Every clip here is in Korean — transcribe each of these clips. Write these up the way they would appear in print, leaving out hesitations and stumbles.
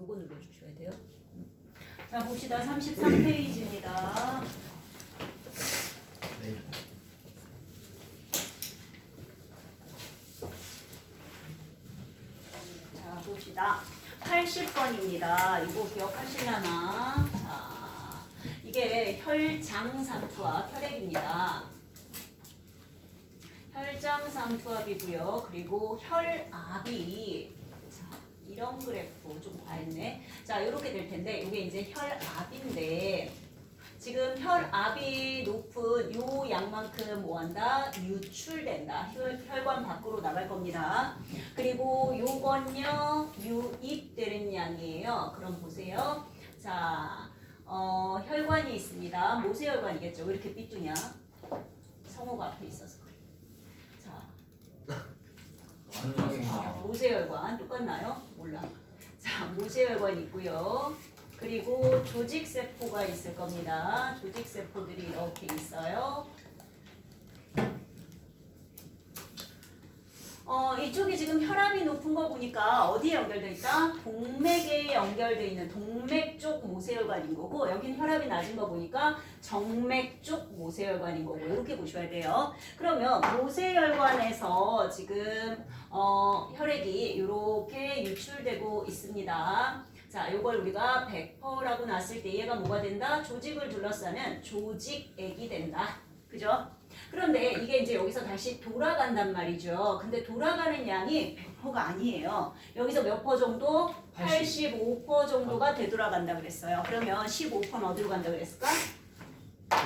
요거 눌러주셔야 돼요. 자, 봅시다. 33페이지입니다. 네. 자, 봅시다. 80번입니다. 이거 기억하시려나? 자, 이게 혈장상투합, 혈액입니다. 혈장상투합이고요. 그리고 혈압이, 자, 이런 그래프 좀 과했네. 자, 이렇게 될 텐데, 이게 이제 혈압인데, 지금 혈압이 높은 요 양만큼 뭐한다? 유출된다. 혈관 밖으로 나갈 겁니다. 그리고 요건요, 유입되는 양이에요. 그럼 보세요. 자, 혈관이 있습니다. 모세혈관이겠죠. 왜 이렇게 삐뚤냐? 성호가 앞에 있어서 그래. 자, 모세혈관 똑같나요? 몰라. 자, 모세혈관 있고요. 그리고 조직세포가 있을 겁니다. 조직세포들이 이렇게 있어요. 이쪽이 지금 혈압이 높은 거 보니까 어디에 연결되어 있다? 동맥에 연결되어 있는 동맥 쪽 모세혈관인 거고, 여긴 혈압이 낮은 거 보니까 정맥 쪽 모세혈관인 거고, 이렇게 보셔야 돼요. 그러면 모세혈관에서 지금 혈액이 이렇게 유출되고 있습니다. 자, 요걸 우리가 100%라고 놨을 때 얘가 뭐가 된다? 조직을 둘러싸는 조직액이 된다. 그죠? 그런데 이게 이제 여기서 다시 돌아간단 말이죠. 근데 돌아가는 양이 100%가 아니에요. 여기서 몇 퍼 정도? 85% 정도가 되돌아간다 그랬어요. 그러면 15%는 어디로 간다 그랬을까?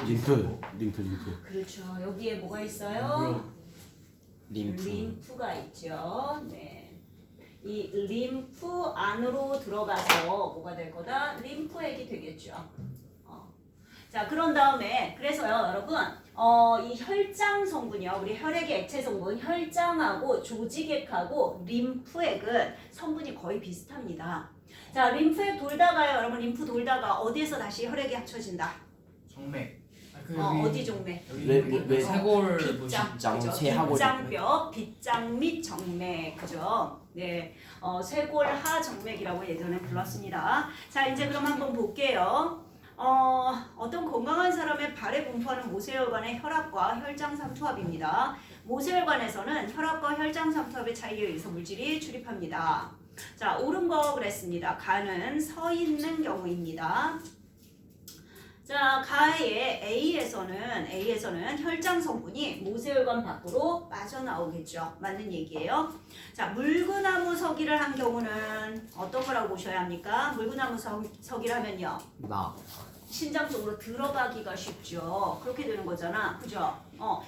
림프. 그렇죠. 여기에 뭐가 있어요? 림프. 림프가 있죠. 네. 이 림프 안으로 들어가서 뭐가 될 거다? 림프액이 되겠죠. 자, 그런 다음에 그래서요, 여러분, 이 혈장 성분이요, 우리 혈액의 액체 성분, 혈장하고 조직액하고 림프액은 성분이 거의 비슷합니다. 자, 림프액 돌다가요, 여러분, 림프 돌다가 어디에서 다시 혈액이 합쳐진다? 정맥. 어디 종맥? 왜 쇄골 빗장, 빗장, 그죠? 쇠하골. 빗장뼈, 빗장 및 정맥, 그죠? 네, 쇄골하 정맥이라고 예전에 불렀습니다. 자, 이제 그럼 한번 볼게요. 어떤 건강한 사람의 발에 분포하는 모세혈관의 혈압과 혈장상투합입니다. 모세혈관에서는 혈압과 혈장상투합의 차이에 의해서 물질이 출입합니다. 자, 옳은 거 그랬습니다. 가는 서 있는 경우입니다. 자, 가의 A에서는 혈장 성분이 모세혈관 밖으로 빠져나오겠죠. 맞는 얘기예요. 자, 물구나무 서기를 한 경우는 어떤 거라고 보셔야 합니까? 물구나무 서기를 하면요. 심장 쪽으로 들어가기가 쉽죠. 그렇게 되는 거잖아. 그죠?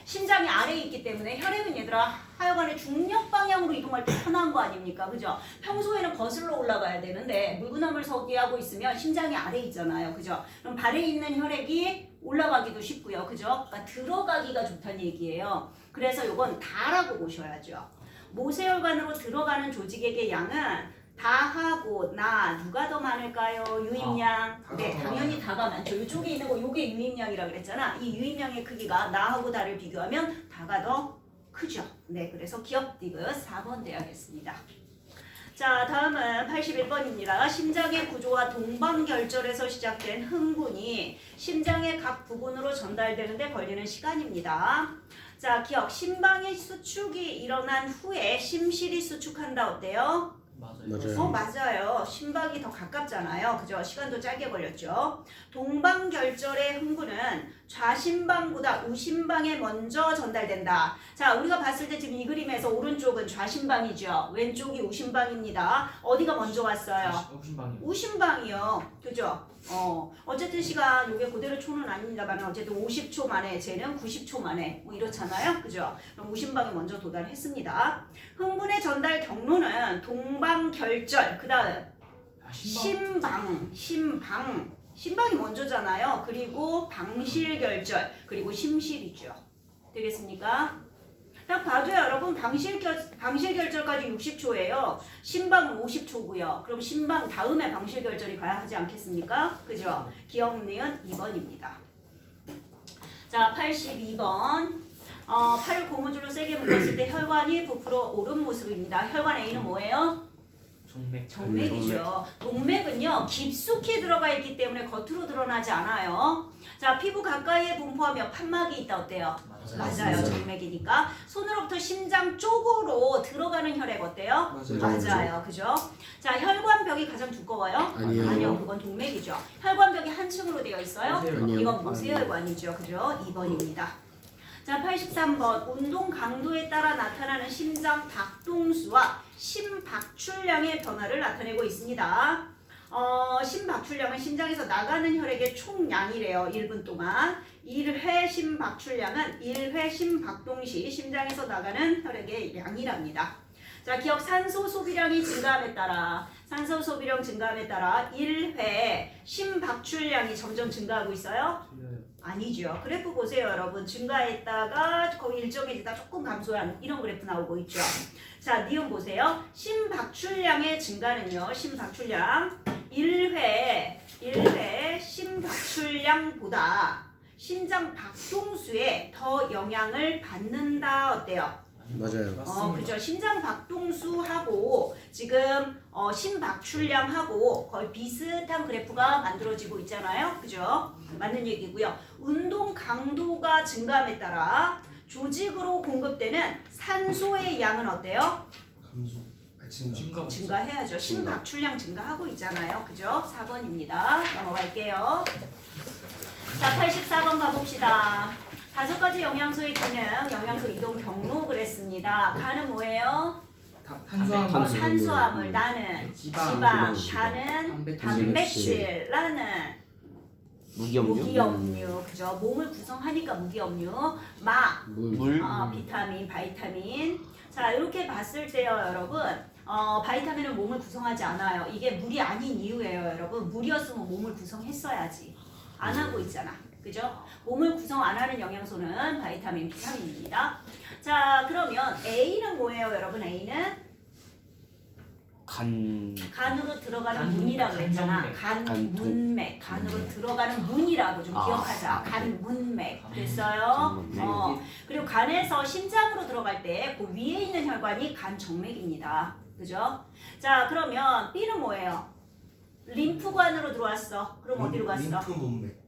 심장이 아래에 있기 때문에 혈액은 얘들아 하여간에 중력 방향으로 이동할 때 편한 거 아닙니까? 그죠? 평소에는 거슬러 올라가야 되는데 물구나무를 서기하고 있으면 심장이 아래에 있잖아요. 그죠? 그럼 발에 있는 혈액이 올라가기도 쉽고요. 그죠? 그러니까 들어가기가 좋다는 얘기예요. 그래서 요건 다라고 보셔야죠. 모세혈관으로 들어가는 조직액의 양은 다하고 나 누가 더 많을까요? 유입량. 네, 당연히 다가 많죠. 이쪽에 있는 거 요게 유입량이라 그랬잖아. 이 유입량의 크기가 나하고 다를 비교하면 다가 더 크죠. 네, 그래서 기억 디귿 4번 돼야겠습니다. 자, 다음은 81번입니다. 심장의 구조와 동방결절에서 시작된 흥분이 심장의 각 부분으로 전달되는데 걸리는 시간입니다. 자, 기억. 심방의 수축이 일어난 후에 심실이 수축한다. 어때요? 맞아요. 맞아요. 심박이 더 가깝잖아요. 그죠? 시간도 짧게 걸렸죠. 동방결절의 흥분은 좌심방보다 우심방에 먼저 전달된다. 자, 우리가 봤을 때 지금 이 그림에서 오른쪽은 좌심방이죠. 왼쪽이 우심방입니다. 어디가 먼저 왔어요? 우심방이요. 그죠? 어쨌든 시간 요게 그대로 초는 아닙니다만 어쨌든 50초 만에 쟤는 90초 만에 뭐 이렇잖아요. 그죠? 그럼 우심방이 먼저 도달했습니다. 흥분의 전달 경로는 동방결절, 그 다음 심방이 먼저잖아요. 그리고 방실결절, 그리고 심실이죠. 되겠습니까? 딱 봐도요, 여러분, 방실결절까지 60초예요. 심방은 50초고요. 그럼 심방 다음에 방실결절이 가야 하지 않겠습니까? 그죠? 기억 니은 2번입니다. 자, 82번. 팔을 고무줄로 세게 묶었을 때 혈관이 부풀어 오른 모습입니다. 혈관 A는 뭐예요? 정맥이죠. 동맥은요 깊숙이 들어가 있기 때문에 겉으로 드러나지 않아요. 자, 피부 가까이에 분포하며 판막이 있다. 어때요? 맞아요. 정맥이니까. 손으로부터 심장 쪽으로 들어가는 혈액 어때요? 맞아요. 그죠? 자, 혈관벽이 가장 두꺼워요? 아니요. 그건 동맥이죠. 혈관벽이 한 층으로 되어 있어요? 아니요. 이건 모세혈관이죠. 그죠? 2번입니다. 자, 83번. 운동 강도에 따라 나타나는 심장 박동수와 심박출량의 변화를 나타내고 있습니다. 심박출량은 심장에서 나가는 혈액의 총량이래요. 1분 동안. 1회 심박출량은 1회 심박동 시 심장에서 나가는 혈액의 양이랍니다. 자, 기억 산소 소비량이 증가함에 따라 1회 심박출량이 점점 증가하고 있어요? 아니죠. 그래프 보세요, 여러분. 증가했다가 거의 일정해지다 조금 감소한 이런 그래프 나오고 있죠. 자, 니은 보세요. 심박출량의 증가는요. 심박출량 1회 심박출량보다 심장 박동수에 더 영향을 받는다. 어때요? 맞아요. 그죠. 심장 박동수하고 지금 심박출량하고 거의 비슷한 그래프가 만들어지고 있잖아요. 그죠? 맞는 얘기고요. 운동 강도가 증가함에 따라 조직으로 공급되는 산소의 양은 어때요? 증가해야죠. 심박출량 증가하고 있잖아요. 그죠? 4번입니다. 넘어갈게요. 자, 84번 가봅시다. 5가지 영양소의 기능, 영양소 이동 경로 그랬습니다. 간은 뭐예요? 탄수화물, 나는 지방, 단은 단백질, 라는 무기염류, 그죠? 몸을 구성하니까 무기염류, 물. 비타민, 바이타민. 자, 이렇게 봤을 때요, 여러분. 바이타민은 몸을 구성하지 않아요. 이게 물이 아닌 이유예요, 여러분. 물이었으면 몸을 구성했어야지. 안 하고 있잖아. 그죠? 몸을 구성 안 하는 영양소는 바이타민, 비타민입니다. 자, 그러면 A는 뭐예요, 여러분? A는 간으로 들어가는 문이라고 그랬잖아. 간문맥. 간으로 들어가는 문이라고 좀 기억하자. 간문맥. 됐어요? 그리고 간에서 심장으로 들어갈 때 그 위에 있는 혈관이 간정맥입니다. 그죠? 자, 그러면 B는 뭐예요? 림프관으로 들어왔어. 그럼 어디로 갔어? 림프 문맥.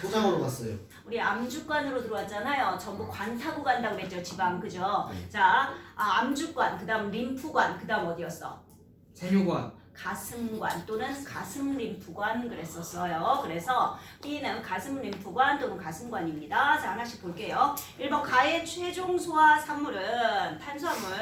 소장으로 갔어요. 우리 암주관으로 들어왔잖아요. 전부 관 타고 간다고 그랬죠. 지방. 그죠? 자, 암주관, 그 다음 림프관, 그 다음 어디였어? 세뇨관. 가슴관 또는 가슴 림프관 그랬었어요. 그래서 B는 가슴 림프관 또는 가슴관입니다. 자, 하나씩 볼게요. 1번 가의 최종 소화 산물은 탄수화물.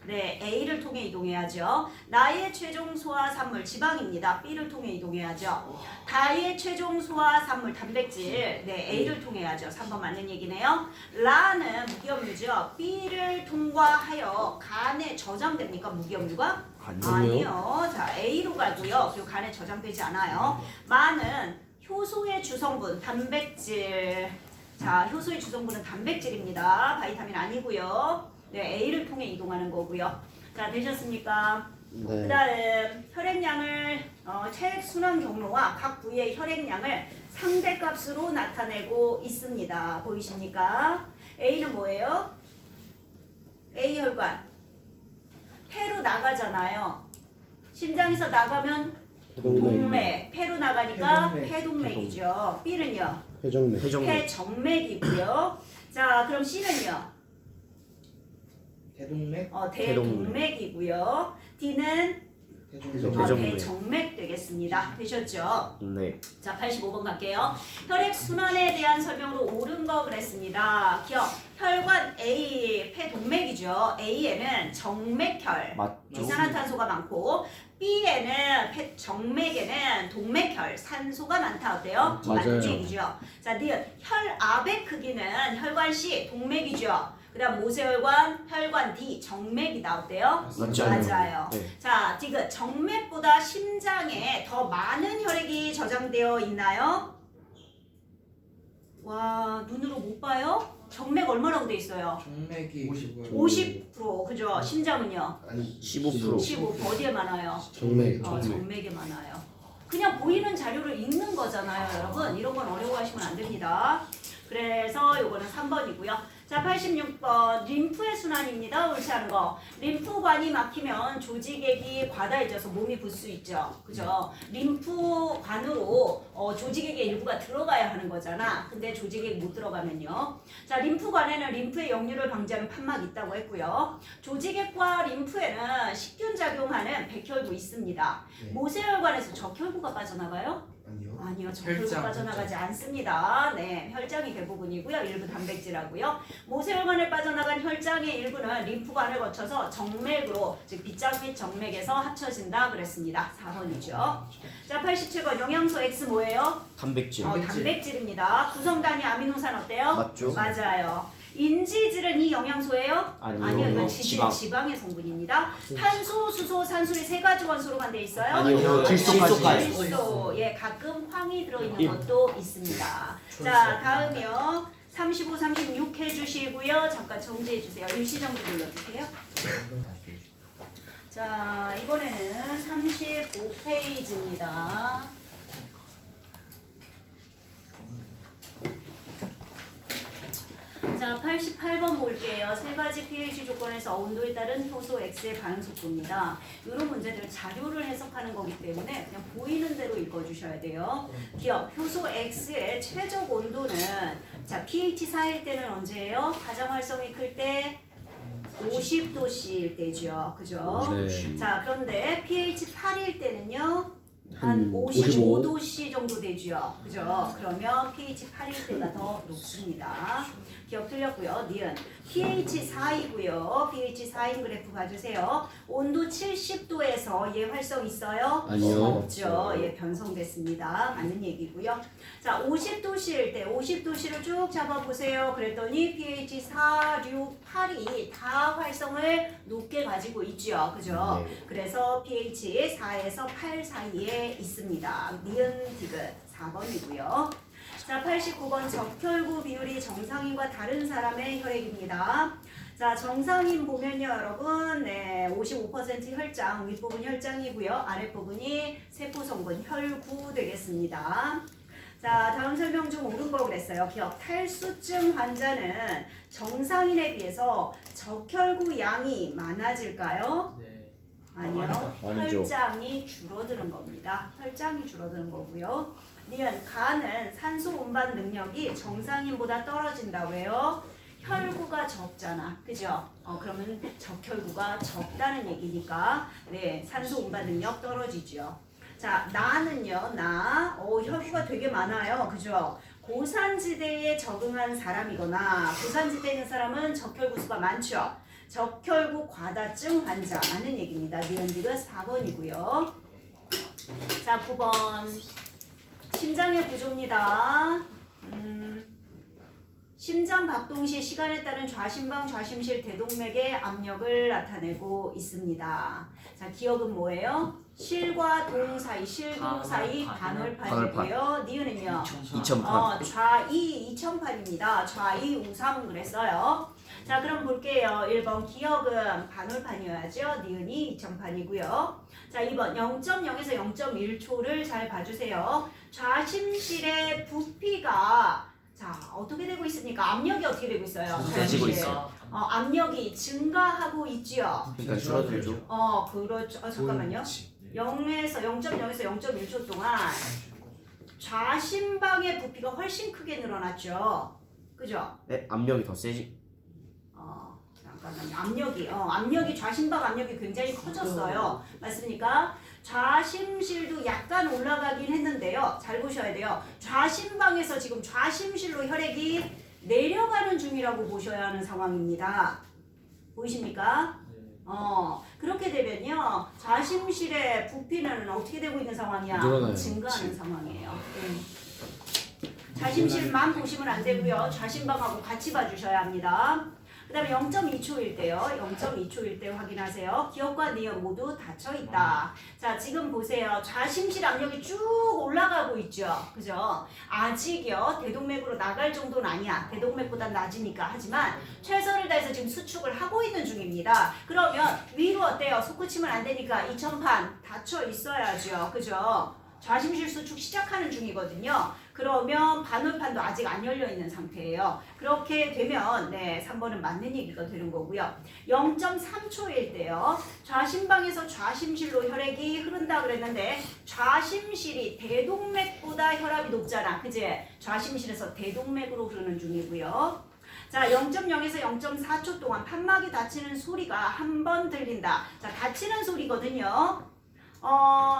네, A를 통해 이동해야죠. 나의 최종 소화 산물 지방입니다. B를 통해 이동해야죠. 다의 최종 소화 산물 단백질. 네, A를 통해야죠. 3번 맞는 얘기네요. 라는 무기염류죠. B를 통과하여 간에 저장됩니까? 무기염류가? 아니요. 자, A로 가고요. 그리고 간에 저장되지 않아요. 마는 효소의 주성분 단백질. 자, 효소의 주성분은 단백질입니다. 바이타민 아니고요. 네, A를 통해 이동하는 거고요. 자, 되셨습니까? 네. 그 다음 혈액량을 체액 순환 경로와 각 부위의 혈액량을 상대값으로 나타내고 있습니다. 보이십니까? A는 뭐예요? A 혈관 폐로 나가잖아요. 심장에서 나가면 동맥, 폐로 나가니까 폐동맥이죠. B는요? 폐정맥이고요. 자, 그럼 C는요? 대동맥. 대동맥이고요. D는 대동맥. 대정맥 되겠습니다. 되셨죠? 네. 자, 85번 갈게요. 혈액 순환에 대한 설명으로 옳은 거 그랬습니다. 기억. 혈관 A, 폐동맥이죠. A에는 정맥혈, 맞죠. 이산화탄소가 많고 B에는 정맥에는 동맥혈, 산소가 많다. 어때요? 맞아요. 맞는 얘기죠. 자, 니은 혈압의 크기는 혈관 C, 동맥이죠. 그 다음 모세혈관, 혈관 D, 정맥이다. 어때요? 맞아요. 네. 자, 디귿 정맥보다 심장에 더 많은 혈액이 저장되어 있나요? 와, 눈으로 못 봐요? 정맥 얼마라고 돼 있어요? 정맥이 50%. 그죠? 심장은요? 아니 15%. 15%. 어디에 많아요? 정맥. 정맥에 많아요. 그냥 보이는 자료를 읽는 거잖아요, 여러분. 이런 건 어려워하시면 안 됩니다. 그래서 요거는 3번이고요. 자, 86번 림프의 순환입니다. 옳지 않은 거. 림프관이 막히면 조직액이 과다해져서 몸이 붓 수 있죠. 그죠? 림프관으로 조직액의 일부가 들어가야 하는 거잖아. 근데 조직액 못 들어가면요. 자, 림프관에는 림프의 역류를 방지하는 판막이 있다고 했고요. 조직액과 림프에는 식균 작용하는 백혈구 있습니다. 네. 모세혈관에서 적혈구가 빠져나가요? 아니요. 아니요, 적혈구 혈장, 빠져나가지 않습니다. 네, 혈장이 대부분이고요. 일부 단백질하고요. 모세혈관에 빠져나간 혈장의 일부는 림프관을 거쳐서 정맥으로, 즉 빗장 및 정맥에서 합쳐진다 그랬습니다. 4번이죠. 자, 87번 영양소 X 뭐예요? 단백질. 단백질입니다. 구성 단위 아미노산 어때요? 맞죠? 맞아요. 인지질은 이 영양소예요? 아니요. 이건 지방. 지방의 성분입니다. 탄소, 수소, 산술이 세 가지 원소로만 돼 있어요? 아니요. 질소까지. 질소. 예, 가끔 황이 들어있는 것도 있습니다. 자, 다음이요. 35, 36 해주시고요. 잠깐 정지해 주세요. 일시정지 눌러주세요. 자, 이번에는 35페이지입니다. 자, 88번 볼게요. 세 가지 pH 조건에서 온도에 따른 효소 X의 반응 속도입니다. 이런 문제들을 자료를 해석하는 거기 때문에 그냥 보이는 대로 읽어주셔야 돼요. 기억, 효소 X의 최적 온도는 자, pH 4일 때는 언제예요? 가장 활성이 클 때 50도씨일 때죠. 그죠? 네. 자, 그런데 pH 8일 때는요. 한 한 55도씨 정도 되죠. 그죠? 그러면 pH 8일 때가 더 높습니다. 기억 틀렸고요. 니은 pH 4이고요. pH 4인 그래프 봐주세요. 온도 70도에서 얘 활성 있어요? 아니요. 없죠. 얘 변성됐습니다. 맞는 얘기고요. 자, 50도씨일 때 50도씨를 쭉 잡아보세요. 그랬더니 pH 4, 6, 8이 다 활성을 높게 가지고 있죠. 그죠? 네. 그래서 pH 4에서 8 사이에 있습니다. 니은 디귿 4번이고요. 자, 89번 적혈구 비율이 정상인과 다른 사람의 혈액입니다. 자, 정상인 보면요, 여러분, 네, 55% 혈장, 윗부분 혈장이고요, 아랫부분이 세포 성분 혈구 되겠습니다. 자, 다음 설명 중 옳은 거 그랬어요. 기억, 탈수증 환자는 정상인에 비해서 적혈구 양이 많아질까요? 네. 아니요. 아니죠. 혈장이 줄어드는 겁니다. 혈장이 줄어드는 거고요. 니은 간은 산소 운반 능력이 정상인보다 떨어진다. 왜요? 혈구가 적잖아. 그죠? 그러면 적혈구가 적다는 얘기니까 네, 산소 운반 능력 떨어지죠. 자, 나는요. 혈구가 되게 많아요. 그죠? 고산지대에 적응한 사람이거나 고산지대에 있는 사람은 적혈구 수가 많죠. 적혈구 과다증 환자라는 얘기입니다. 니은디가 4번이고요. 자, 9번 심장의 구조입니다. 심장 박동 시 시간에 따른 좌심방, 좌심실 대동맥의 압력을 나타내고 있습니다. 자, 기억은 뭐예요? 실과 동 사이, 실동 사이 반월판이고요. 니은은요? 2008. 좌이 2008입니다. 좌이 우삼 그랬어요. 자, 그럼 볼게요. 1번 기억은 반월판이어야죠. 니은이 2008이고요. 자, 2번 0.0에서 0.1초를 잘 봐주세요. 좌심실의 부피가 자, 어떻게 되고 있습니까? 압력이 어떻게 되고 있어요? 세지고 좌심실. 있어. 압력이 증가하고 있지요. 그러니까 줄어들죠. 그렇죠. 잠깐만요. 0에서 0.0에서 0.1초 동안 좌심방의 부피가 훨씬 크게 늘어났죠. 그죠? 네, 압력이 더 세지. 잠깐만요. 압력이 좌심방 압력이 굉장히 커졌어요. 맞습니까? 좌심실도 약간 올라가긴 했는데요. 잘 보셔야 돼요. 좌심방에서 지금 좌심실로 혈액이 내려가는 중이라고 보셔야 하는 상황입니다. 보이십니까? 그렇게 되면요. 좌심실의 부피는 어떻게 되고 있는 상황이야? 늘어나요. 증가하는 상황이에요. 좌심실만 보시면 안 되고요. 좌심방하고 같이 봐주셔야 합니다. 그 다음에 0.2초일 때요. 0.2초일 때 확인하세요. 기억과 니은 모두 닫혀있다. 자, 지금 보세요. 좌심실 압력이 쭉 올라가고 있죠. 그죠? 아직요. 대동맥으로 나갈 정도는 아니야. 대동맥보다 낮으니까. 하지만 최선을 다해서 지금 수축을 하고 있는 중입니다. 그러면 위로 어때요? 솟구치면 안 되니까 2000판 닫혀 있어야죠. 그죠? 좌심실 수축 시작하는 중이거든요. 그러면 반월판도 아직 안 열려 있는 상태예요. 그렇게 되면 네, 3번은 맞는 얘기가 되는 거고요. 0.3초일 때요. 좌심방에서 좌심실로 혈액이 흐른다 그랬는데 좌심실이 대동맥보다 혈압이 높잖아. 그지? 좌심실에서 대동맥으로 흐르는 중이고요. 자, 0.0에서 0.4초 동안 판막이 닫히는 소리가 한 번 들린다. 자, 닫히는 소리거든요.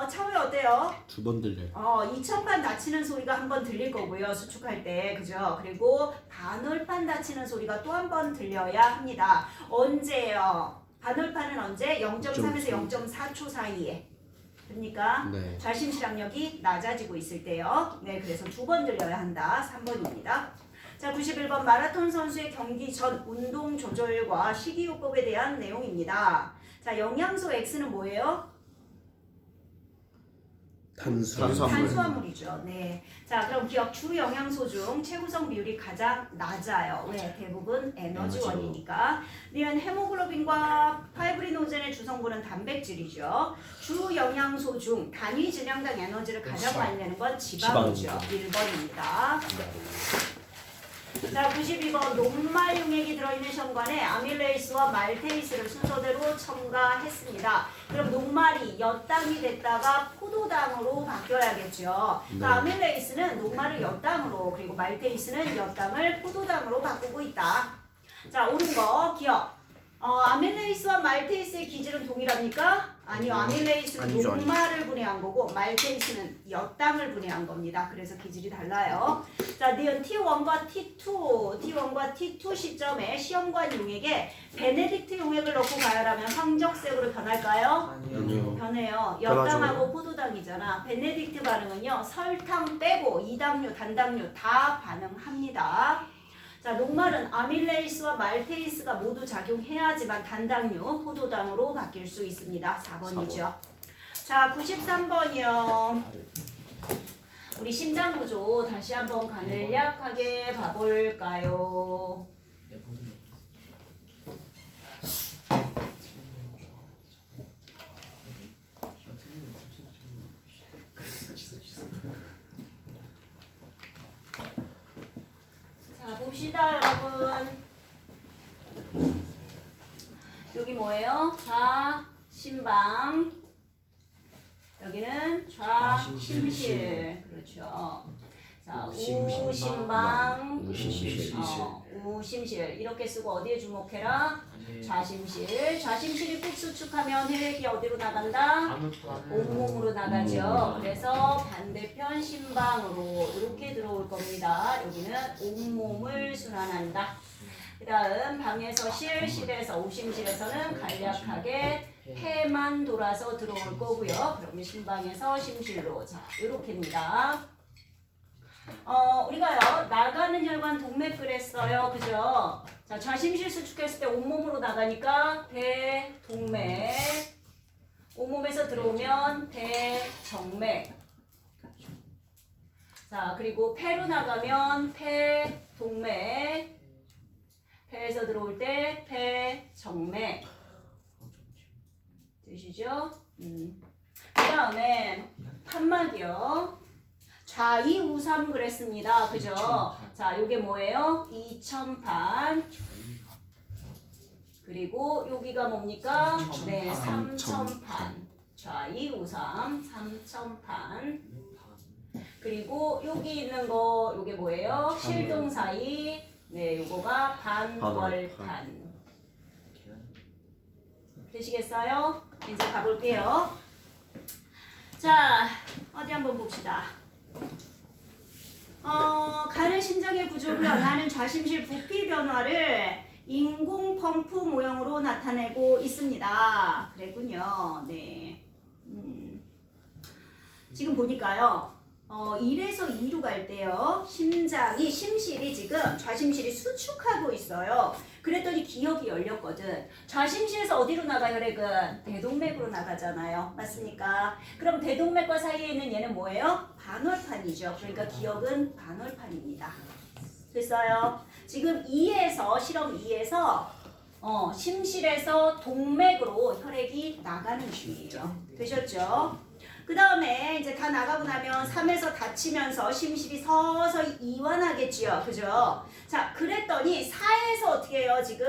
차후에 어때요? 2번 들려요. 2천판 닫히는 소리가 한 번 들릴 거고요. 수축할 때. 그죠? 그리고 반월판 닫히는 소리가 또 한 번 들려야 합니다. 언제요? 반월판은 언제? 0.3에서 0.4초 사이에. 됩니까? 네. 좌심실 압력이 낮아지고 있을 때요. 네, 그래서 2번 들려야 한다. 3번입니다. 자, 91번 마라톤 선수의 경기 전 운동 조절과 식이요법에 대한 내용입니다. 자, 영양소 X는 뭐예요? 탄수화물이죠. 네. 자, 그럼 기억 주 영양소 중 체구성 비율이 가장 낮아요. 왜? 대부분 에너지원이니까. 니은 헤모글로빈과 파이브리노젠의 주성분은 단백질이죠. 주 영양소 중 단위 질량당 에너지를 가장 많이 내는 건 지방이죠. 1번입니다. 자, 92번 녹말 용액이 들어있는 션관에 아밀레이스와 말테이스를 순서대로 첨가했습니다. 그럼 녹말이 엿당이 됐다가 포도당으로 바뀌어야겠죠. 네. 그러니까 아밀레이스는 녹말을 엿당으로 그리고 말테이스는 엿당을 포도당으로 바꾸고 있다. 자, 옳은 거 기억. 아밀레이스와 말테이스의 기질은 동일합니까? 아니요. 아밀레이스는 아니죠, 녹말을 분해한 거고 말테이스는 엿당을 분해한 겁니다. 그래서 기질이 달라요. 자, 니은 T1과 T1과 T2 시점에 시험관 용액에 베네딕트 용액을 넣고 가열하면 황적색으로 변할까요? 아니요. 변해요. 변하죠. 엿당하고 포도당이잖아. 베네딕트 반응은요. 설탕 빼고 이당류, 단당류 다 반응합니다. 자, 녹말은 아밀레이스와 말테이스가 모두 작용해야지만 단당류, 포도당으로 바뀔 수 있습니다. 4번이죠. 자, 93번이요. 우리 심장구조 다시 한번 간략하게 봐볼까요? 자, 봅시다, 여러분. 여기 뭐예요? 좌심방. 여기는 좌심실. 그렇죠. 자, 우심방. 우심실. 이렇게 쓰고 어디에 주목해라? 좌심실. 좌심실이 꾹 수축하면 혈액이 어디로 나간다? 온몸으로 나가죠. 그래서 반대편 심방으로 이렇게 들어올 겁니다. 여기는 온몸을 순환한다. 그 다음 방에서 실에서 우심실에서는 간략하게 폐만 돌아서 들어올 거고요. 그러면 심방에서 심실로. 자, 이렇게입니다. 우리가요, 나가는 혈관 동맥 그랬어요. 그죠? 자, 좌심실 수축했을 때 온몸으로 나가니까 배, 동맥. 온몸에서 들어오면 배, 정맥. 자, 그리고 폐로 나가면 폐, 동맥. 폐에서 들어올 때 폐, 정맥. 되시죠? 그 다음에 판막이요. 좌이우삼 그랬습니다. 그죠? 자, 요게 뭐예요? 2천판. 그리고 여기가 뭡니까? 네, 3천판. 좌이우삼 3천판. 그리고 여기 있는 거 요게 뭐예요? 실동 사이. 네, 요거가 반월판. 되시겠어요? 이제 가볼게요. 자, 어디 한번 봅시다. 가는 심장의 구조를 변화하는 좌심실 부피 변화를 인공 펌프 모형으로 나타내고 있습니다. 그랬군요. 네. 지금 보니까요. 1에서 2로 갈 때요. 심실이 지금 좌심실이 수축하고 있어요. 그랬더니 기역이 열렸거든. 좌심실에서 어디로 나가 혈액은? 대동맥으로 나가잖아요. 맞습니까? 그럼 대동맥과 사이에 있는 얘는 뭐예요? 반월판이죠. 그러니까 기역은 반월판입니다. 됐어요? 지금 2에서 실험 2에서 심실에서 동맥으로 혈액이 나가는 중이에요. 되셨죠? 그 다음에 이제 다 나가고 나면 3에서 다치면서 심실이 서서 이완하겠지요. 그죠? 자, 그랬더니 4에서 어떻게 해요, 지금?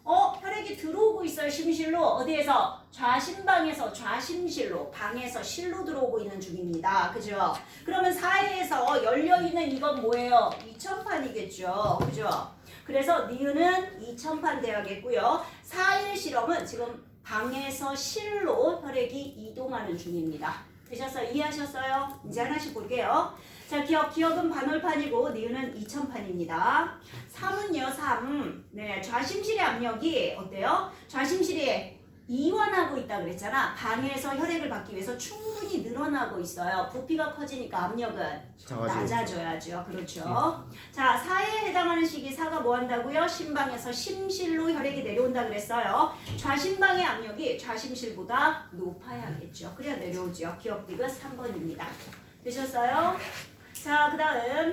혈액이 들어오고 있어요, 심실로. 어디에서? 좌심방에서 좌심실로, 방에서 실로 들어오고 있는 중입니다. 그죠? 그러면 4에서 열려있는 이건 뭐예요? 이천판이겠죠. 그죠? 그래서 니은은 이천판 돼야겠고요. 4일 실험은 지금 방에서 실로 혈액이 이동하는 중입니다. 되셨어요? 이해하셨어요? 이제 하나씩 볼게요. 자, 기억은 반월판이고 니은은 이천판입니다. 3은요, 3. 네, 좌심실의 압력이 어때요? 좌심실이 이완하고 있다 그랬잖아. 방에서 혈액을 받기 위해서 충분히 늘어나고 있어요. 부피가 커지니까 압력은 낮아져야죠. 그렇죠. 자, 4에 해당하는 식이 4가 뭐 한다고요? 심방에서 심실로 혈액이 내려온다 그랬어요. 좌심방의 압력이 좌심실보다 높아야겠죠. 그래야 내려오죠. 기억 디귿 3번입니다. 되셨어요? 자,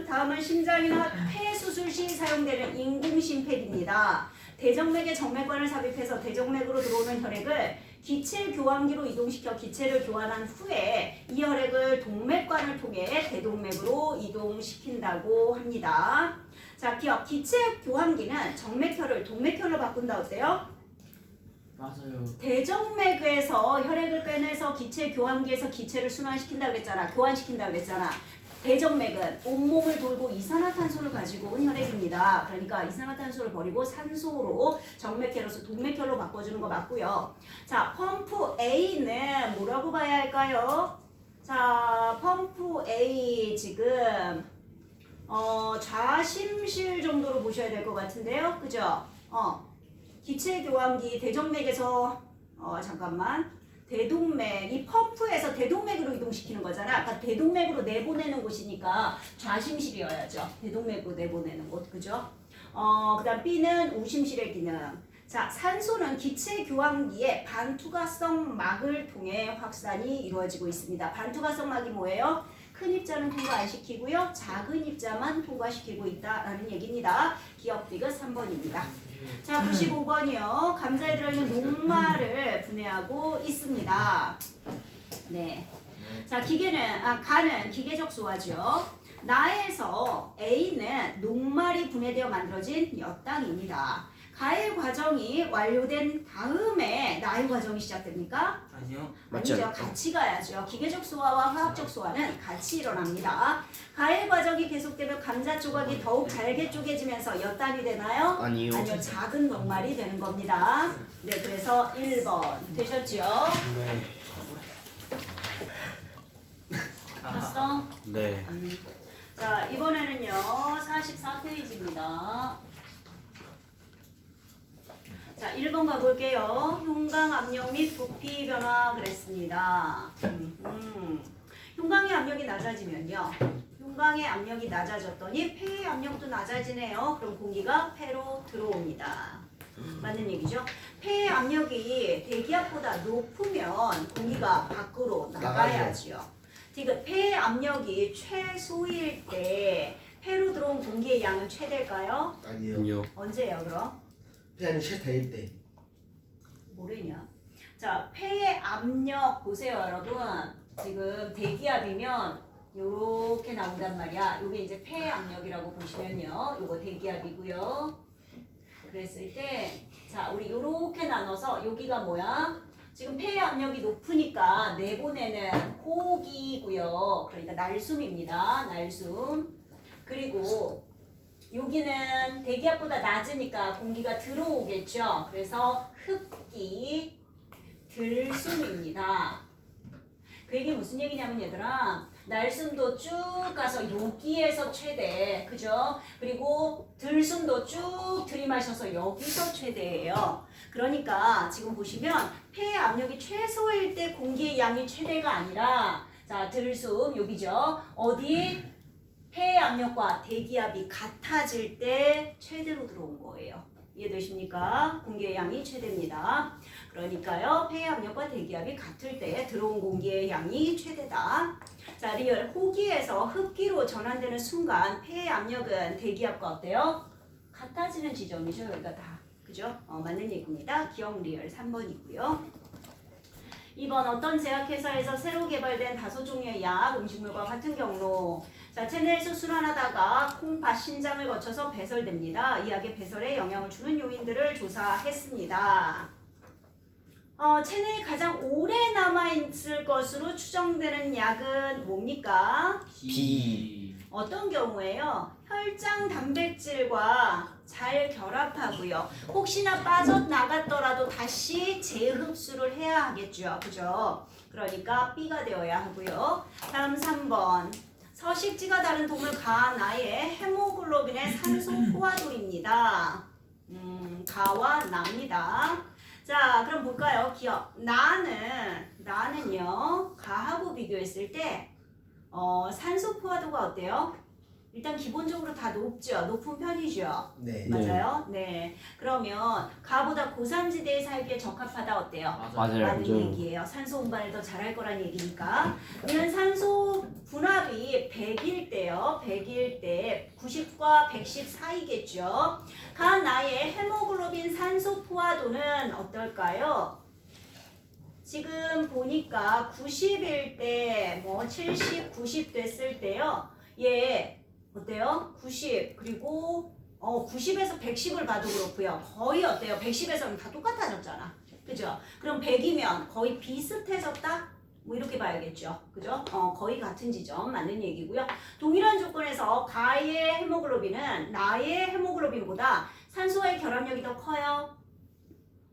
다음은 심장이나 폐 수술 시 사용되는 인공심폐기입니다. 대정맥에 정맥관을 삽입해서 대정맥으로 들어오는 혈액을 기체 교환기로 이동시켜 기체를 교환한 후에 이 혈액을 동맥관을 통해 대동맥으로 이동시킨다고 합니다. 자, 기억. 기체 교환기는 정맥혈을 동맥혈로 바꾼다 어때요? 맞아요. 대정맥에서 혈액을 빼내서 기체 교환기에서 기체를 순환시킨다 그랬잖아. 교환시킨다 그랬잖아. 대정맥은 온몸을 돌고 이산화탄소를 가지고 온 혈액입니다. 그러니까 이산화탄소를 버리고 산소로 정맥혈로서 동맥혈로 바꿔주는 거 맞고요. 자, 펌프 A는 뭐라고 봐야 할까요? 자, 펌프 A 지금 좌심실 정도로 보셔야 될 것 같은데요. 그죠? 기체 교환기 대정맥에서 잠깐만. 대동맥, 이 펌프에서 대동맥으로 이동시키는 거잖아. 아까 대동맥으로 내보내는 곳이니까 좌심실이어야죠. 대동맥으로 내보내는 곳, 그죠? 그 다음 B는 우심실의 기능. 자, 산소는 기체 교환기에 반투과성 막을 통해 확산이 이루어지고 있습니다. 반투과성 막이 뭐예요? 큰 입자는 통과 안 시키고요. 작은 입자만 통과시키고 있다라는 얘기입니다. 기억 디귿 3번입니다. 자, 95번이요. 감자에 들어있는 녹말을 분해하고 있습니다. 네. 자, 간은 기계적 소화죠. 나에서 A는 녹말이 분해되어 만들어진 엿당입니다. 가해 과정이 완료된 다음에 나의 과정이 시작됩니까? 아니요. 아니죠. 같이 가야죠. 기계적 소화와 화학적 소화는 같이 일어납니다. 가해 과정이 계속되면 감자 조각이 더욱 잘게 쪼개지면서 엿단이 되나요? 아니요. 아니요. 작은 녹말이 되는 겁니다. 네, 그래서 1번 되셨죠? 네. 봤어? 네. 자, 이번에는요. 44페이지입니다. 자, 1번 가볼게요. 흉강 압력 및 부피 변화 그랬습니다. 흉강의 압력이 낮아지면요. 흉강의 압력이 낮아졌더니 폐의 압력도 낮아지네요. 그럼 공기가 폐로 들어옵니다. 맞는 얘기죠? 폐의 압력이 대기압보다 높으면 공기가 밖으로 나가야죠. 지금 폐의 압력이 최소일 때 폐로 들어온 공기의 양은 최대일까요? 아니요. 언제예요, 그럼? 폐는 최대일 때. 뭐래냐? 자, 폐의 압력 보세요, 여러분. 지금 대기압이면 요렇게 나온단 말이야. 요게 이제 폐의 압력이라고 보시면요. 요거 대기압이고요. 그랬을 때, 자, 우리 요렇게 나눠서 여기가 뭐야? 지금 폐의 압력이 높으니까 내보내는 호기고요. 그러니까 날숨입니다. 날숨. 그리고 여기는 대기압보다 낮으니까 공기가 들어오겠죠. 그래서 흡기, 들숨입니다. 그 얘기 무슨 얘기냐면 얘들아, 날숨도 쭉 가서 여기에서 최대, 그죠? 그리고 들숨도 쭉 들이마셔서 여기서 최대예요. 그러니까 지금 보시면 폐의 압력이 최소일 때 공기의 양이 최대가 아니라, 자, 들숨 여기죠. 어디? 폐의 압력과 대기압이 같아질 때 최대로 들어온 거예요. 이해되십니까? 공기의 양이 최대입니다. 그러니까요, 폐의 압력과 대기압이 같을 때 들어온 공기의 양이 최대다. 자, 리얼 호기에서 흡기로 전환되는 순간 폐의 압력은 대기압과 어때요? 같아지는 지점이죠. 여기가 다. 그죠? 맞는 얘기입니다. 기억 리얼 3번이고요. 2번 어떤 제약회사에서 새로 개발된 다소 종류의 약, 음식물과 같은 경로. 자, 체내에서 순환하다가 콩팥, 신장을 거쳐서 배설됩니다. 이 약의 배설에 영향을 주는 요인들을 조사했습니다. 체내에 가장 오래 남아있을 것으로 추정되는 약은 뭡니까? B. 어떤 경우에요? 혈장 단백질과 잘 결합하고요. 혹시나 빠져나갔더라도 다시 재흡수를 해야 하겠죠. 그죠? 그러니까 B가 되어야 하고요. 다음 3번. 서식지가 다른 동물 가나의 헤모글로빈의 산소 포화도입니다. 가와 나입니다. 자, 그럼 볼까요? 기억. 나는요, 가하고 비교했을 때, 산소 포화도가 어때요? 일단 기본적으로 다 높죠? 높은 편이죠? 네. 맞아요? 네. 그러면 가보다 고산지대에 살기에 적합하다 어때요? 맞아요. 라는 얘기예요. 산소 운반을 더 잘할 거란 얘기니까. 그러면 산소 분압이 100일 때요. 100일 때 90과 110 사이겠죠. 간 나의 헤모글로빈 산소 포화도는 어떨까요? 지금 보니까 90일 때 뭐 70, 90 됐을 때요. 얘 어때요? 90 그리고 90에서 110을 봐도 그렇고요. 거의 어때요? 110에서는 다 똑같아졌잖아. 그죠? 그럼 100이면 거의 비슷해졌다? 뭐 이렇게 봐야겠죠. 그죠? 거의 같은 지점 맞는 얘기고요. 동일한 조건에서 가의 헤모글로빈은 나의 헤모글로빈보다 산소의 결합력이 더 커요.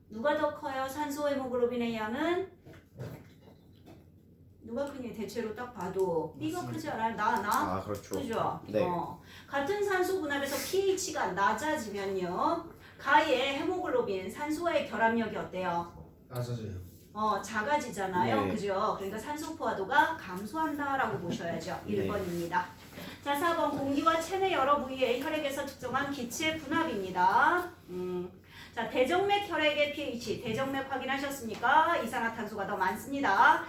누가 더 커요? 산소 헤모글로빈의 양은? 누가 크니? 대체로 딱 봐도 B가 크지 않아요? 나? 그렇죠. 그죠? 네. 같은 산소 분압에서 pH가 낮아지면요. 가의 헤모글로빈 산소와의 결합력이 어때요? 맞아요. 작아지잖아요. 네. 그죠? 그러니까 산소 포화도가 감소한다라고 보셔야죠. 네. 1번입니다. 자, 4번 공기와 체내 여러 부위의 혈액에서 측정한 기체 분압입니다. 자, 대정맥 혈액의 pH, 대정맥 확인하셨습니까? 이산화탄소가 더 많습니다.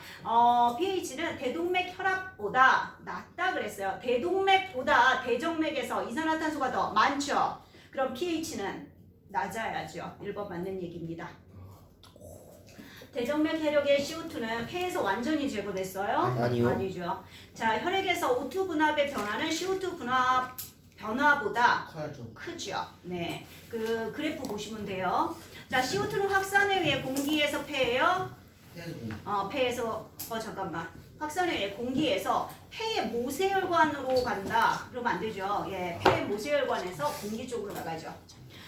pH는 대동맥 혈압보다 낮다 그랬어요. 대동맥보다 대정맥에서 이산화탄소가 더 많죠. 그럼 pH는 낮아야죠. 1번 맞는 얘기입니다. 대정맥 혈액의 CO2는 폐에서 완전히 제거됐어요? 아니요. 아니죠. 자, 혈액에서 O2 분압의 변화는 CO2 분압 변화보다 커야죠. 크죠. 네, 그 그래프 보시면 돼요. 자, CO2는 확산에 의해 공기에서 폐에요. 해야죠. 폐에서 잠깐만. 확산에 의해 공기에서 폐의 모세혈관으로 간다. 그러면 안 되죠. 예, 폐의 모세혈관에서 공기 쪽으로 나가죠.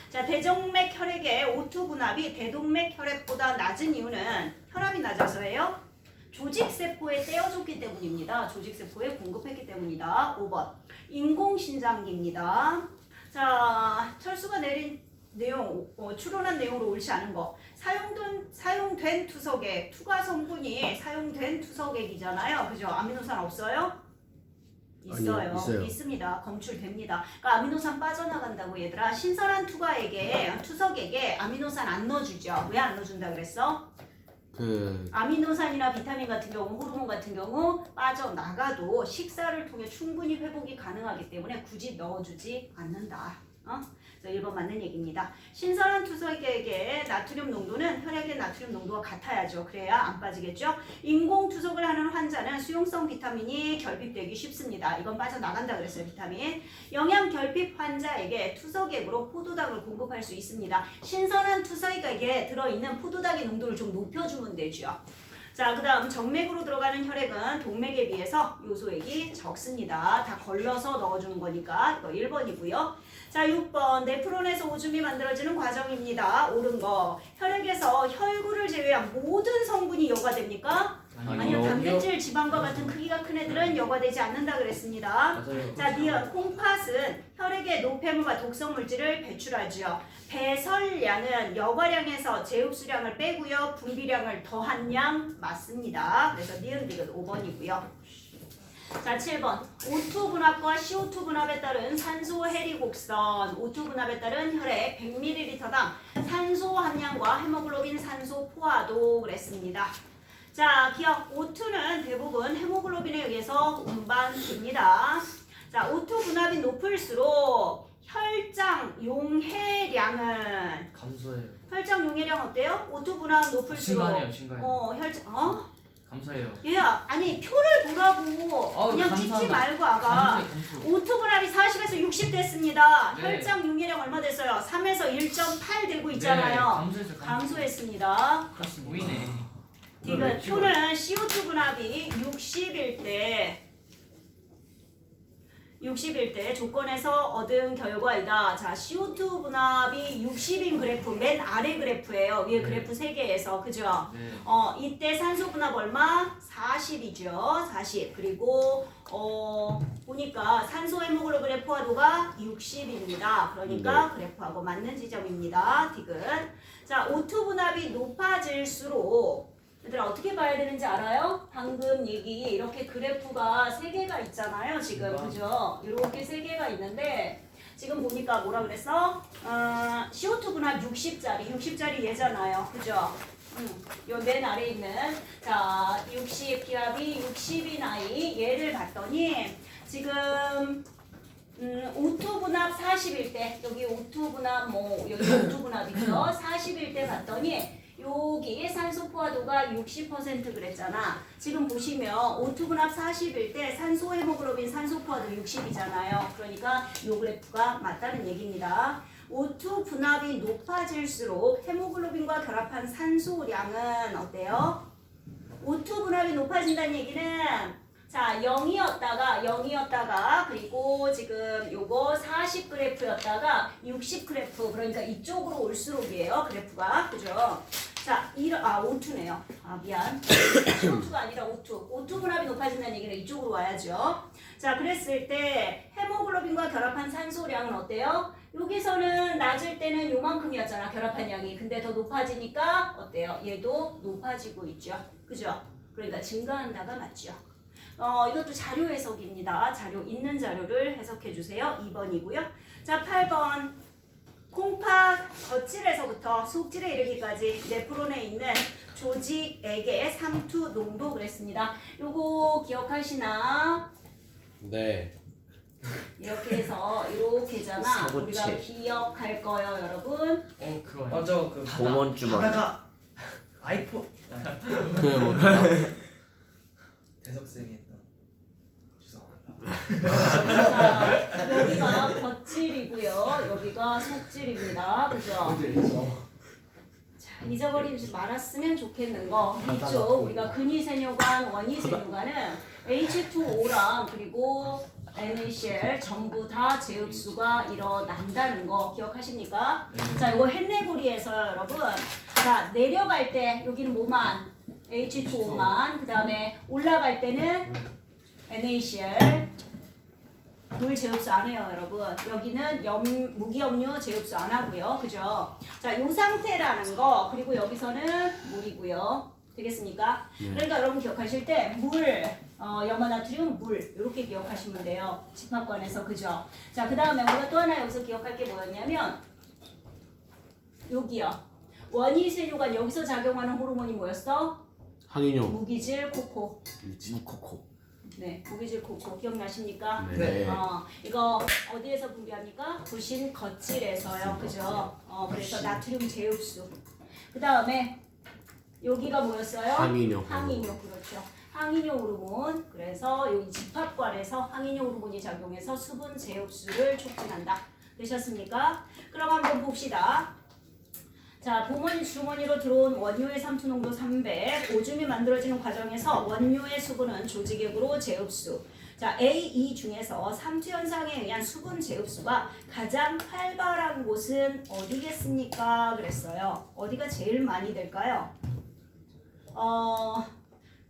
자, 대정맥 혈액의 O2 분압이 대동맥 혈액보다 낮은 이유는 혈압이 낮아서예요. 조직세포에 떼어줬기 때문입니다. 조직세포에 공급했기 때문이다. 5번. 인공신장기입니다. 자, 철수가 내린 내용, 추론한 내용으로 옳지 않은 거. 사용된 투석액, 투과 성분이 사용된 투석액이잖아요. 그죠? 아미노산 없어요? 있어요. 아니요, 있어요. 있습니다. 검출됩니다. 그러니까 아미노산 빠져나간다고 얘들아. 신선한 투석액에 아미노산 안 넣어주죠. 왜 안 넣어준다 그랬어? 아미노산이나 비타민 같은 경우, 호르몬 같은 경우 빠져나가도 식사를 통해 충분히 회복이 가능하기 때문에 굳이 넣어주지 않는다. 그래서 1번 맞는 얘기입니다. 신선한 투석액의 나트륨 농도는 혈액의 나트륨 농도와 같아야죠. 그래야 안 빠지겠죠. 인공 투석을 하는 환자는 수용성 비타민이 결핍되기 쉽습니다. 이건 빠져나간다 그랬어요. 비타민. 영양 결핍 환자에게 투석액으로 포도당을 공급할 수 있습니다. 신선한 투석액에 들어있는 포도당의 농도를 좀 높여주면 되죠. 자, 그 다음 정맥으로 들어가는 혈액은 동맥에 비해서 요소액이 적습니다. 다 걸러서 넣어주는 거니까 이거 1번이고요. 자, 6번 네프론에서 오줌이 만들어지는 과정입니다. 옳은 거. 혈액에서 혈구를 제외한 모든 성분이 여과됩니까? 아니요. 단백질, 지방과 같은 크기가 큰 애들은 여과되지 않는다 그랬습니다. 맞아요. 자, 니은 콩팥은 혈액의 노폐물과 독성 물질을 배출하죠. 배설량은 여과량에서 제흡수량을 빼고요. 분비량을 더한 양 맞습니다. 그래서 니은 디귿 5번이고요. 자, 7번. O2 분압과 CO2 분압에 따른 산소 해리곡선, O2 분압에 따른 혈액 100ml당 산소 함량과 헤모글로빈 산소 포화도 그랬습니다. 자, 기억. O2는 대부분 헤모글로빈에 의해서 운반됩니다. 자, O2 분압이 높을수록 혈장 용해량은 감소해요. 혈장 용해량 어때요? O2 분압 높을수록 증가하네요, 증가해요. 혈장 감사해요. 얘야 아니 표를 보라고 그냥 찍지 감사합니다. 말고 아가 감수. O2 분압이 40에서 60 됐습니다. 네. 혈장 용해량 얼마 됐어요? 3에서 1.8 되고 있잖아요. 감소했어요. 감소했습니다. 보이네. 이거 표는 CO2 분압이 60일 때 조건에서 얻은 결과이다. 자, CO2 분압이 60인 그래프, 맨 아래 그래프예요. 위에 그래프 3개에서, 그죠? 네. 이때 산소 분압 얼마? 40이죠. 40. 그리고 보니까 산소 헤모글로빈의 포화도가 60입니다. 그러니까 그래프하고 맞는 지점입니다. 디귿. 자, O2 분압이 높아질수록 얘들아 어떻게 봐야 되는지 알아요? 방금 얘기 이렇게 그래프가 3개가 있잖아요. 지금 그죠? 이렇게 3개가 있는데 지금 보니까 뭐라 그랬어? CO2 분압 60짜리 얘잖아요. 그죠? 요 맨 아래 있는 자 60 기압이 60인 아이 얘를 봤더니 지금 O2 분압 40일 때 여기 O2 분압 여기 O2 분압이죠. 40일 때 봤더니 여기 산소 포화도가 60% 그랬잖아. 지금 보시면 O2 분압 40일 때 산소 헤모글로빈 산소 포화도 60이잖아요. 그러니까 이 그래프가 맞다는 얘기입니다. O2 분압이 높아질수록 헤모글로빈과 결합한 산소량은 어때요? O2 분압이 높아진다는 얘기는 자 0이었다가 그리고 지금 요거 40 그래프였다가 60 그래프 그러니까 이쪽으로 올수록이에요. 그래프가 그죠? 자 O2네요. 미안. CO2가 아니라 O2. O2 분압이 높아진다는 얘기는 이쪽으로 와야죠. 자 그랬을 때 헤모글로빈과 결합한 산소량은 어때요? 여기서는 낮을 때는 요만큼이었잖아 결합한 양이. 근데 더 높아지니까 어때요? 얘도 높아지고 있죠. 그죠? 그러니까 증가한다가 맞죠. 이것도 자료 해석입니다. 자료 있는 자료를 해석해 주세요. 2번이고요. 자 8번 콩팥 겉질에서부터 속질에 이르기까지 네프론에 있는 조직액의 삼투 농도 그랬습니다. 요거 기억하시나? 네. 이렇게 해서 이렇게잖아. 사고체. 우리가 기억할 거예요, 여러분. 그거 맞아 그 공원 주머니. 하다가 아이폰 그 뭐야? 대석쌤이 했던 죄송합니다. 자, 여기가 겉질이고요. 여기가 속질입니다. 그죠? 자, 잊어버리지 말았으면 좋겠는 거. 이쪽 우리가 근위세뇨관, 원위세뇨관은 H2O랑 그리고 NaCl 전부 다 재흡수가 일어난다는 거 기억하십니까? 자, 이거 헨네고리에서 여러분 자 내려갈 때 여기는 뭐만? H2O만 그 다음에 올라갈 때는 NaCl 물 재흡수 안 해요, 여러분. 여기는 무기염료 재흡수 안 하고요. 그죠? 자, 요 상태라는 거 그리고 여기서는 물이고요. 되겠습니까? 그러니까 여러분 기억하실 때 물, 염화나트륨, 물 이렇게 기억하시면 돼요. 집합관에서 그죠? 자, 그 다음에 우리가 또 하나 여기서 기억할 게 뭐였냐면 여기요. 원위세뇨관 여기서 작용하는 호르몬이 뭐였어? 항인용. 무기질 코코. 코코. 네, 무기질 코코 기억나십니까? 네. 이거 어디에서 분비합니까? 부신 겉질에서요, 그죠? 그래서 나트륨 재흡수. 그 다음에 여기가 뭐였어요? 항인용. 항인용, 그렇죠. 항인용 호르몬. 그래서 여기 집합관에서 항인용 호르몬이 작용해서 수분 재흡수를 촉진한다. 되셨습니까? 그럼 한번 봅시다. 자, 보문 주머니로 들어온 원료의 삼투 농도 300. 오줌이 만들어지는 과정에서 원료의 수분은 조직액으로 재흡수. 자, A, E 중에서 삼투 현상에 의한 수분 재흡수가 가장 활발한 곳은 어디겠습니까? 그랬어요. 어디가 제일 많이 될까요?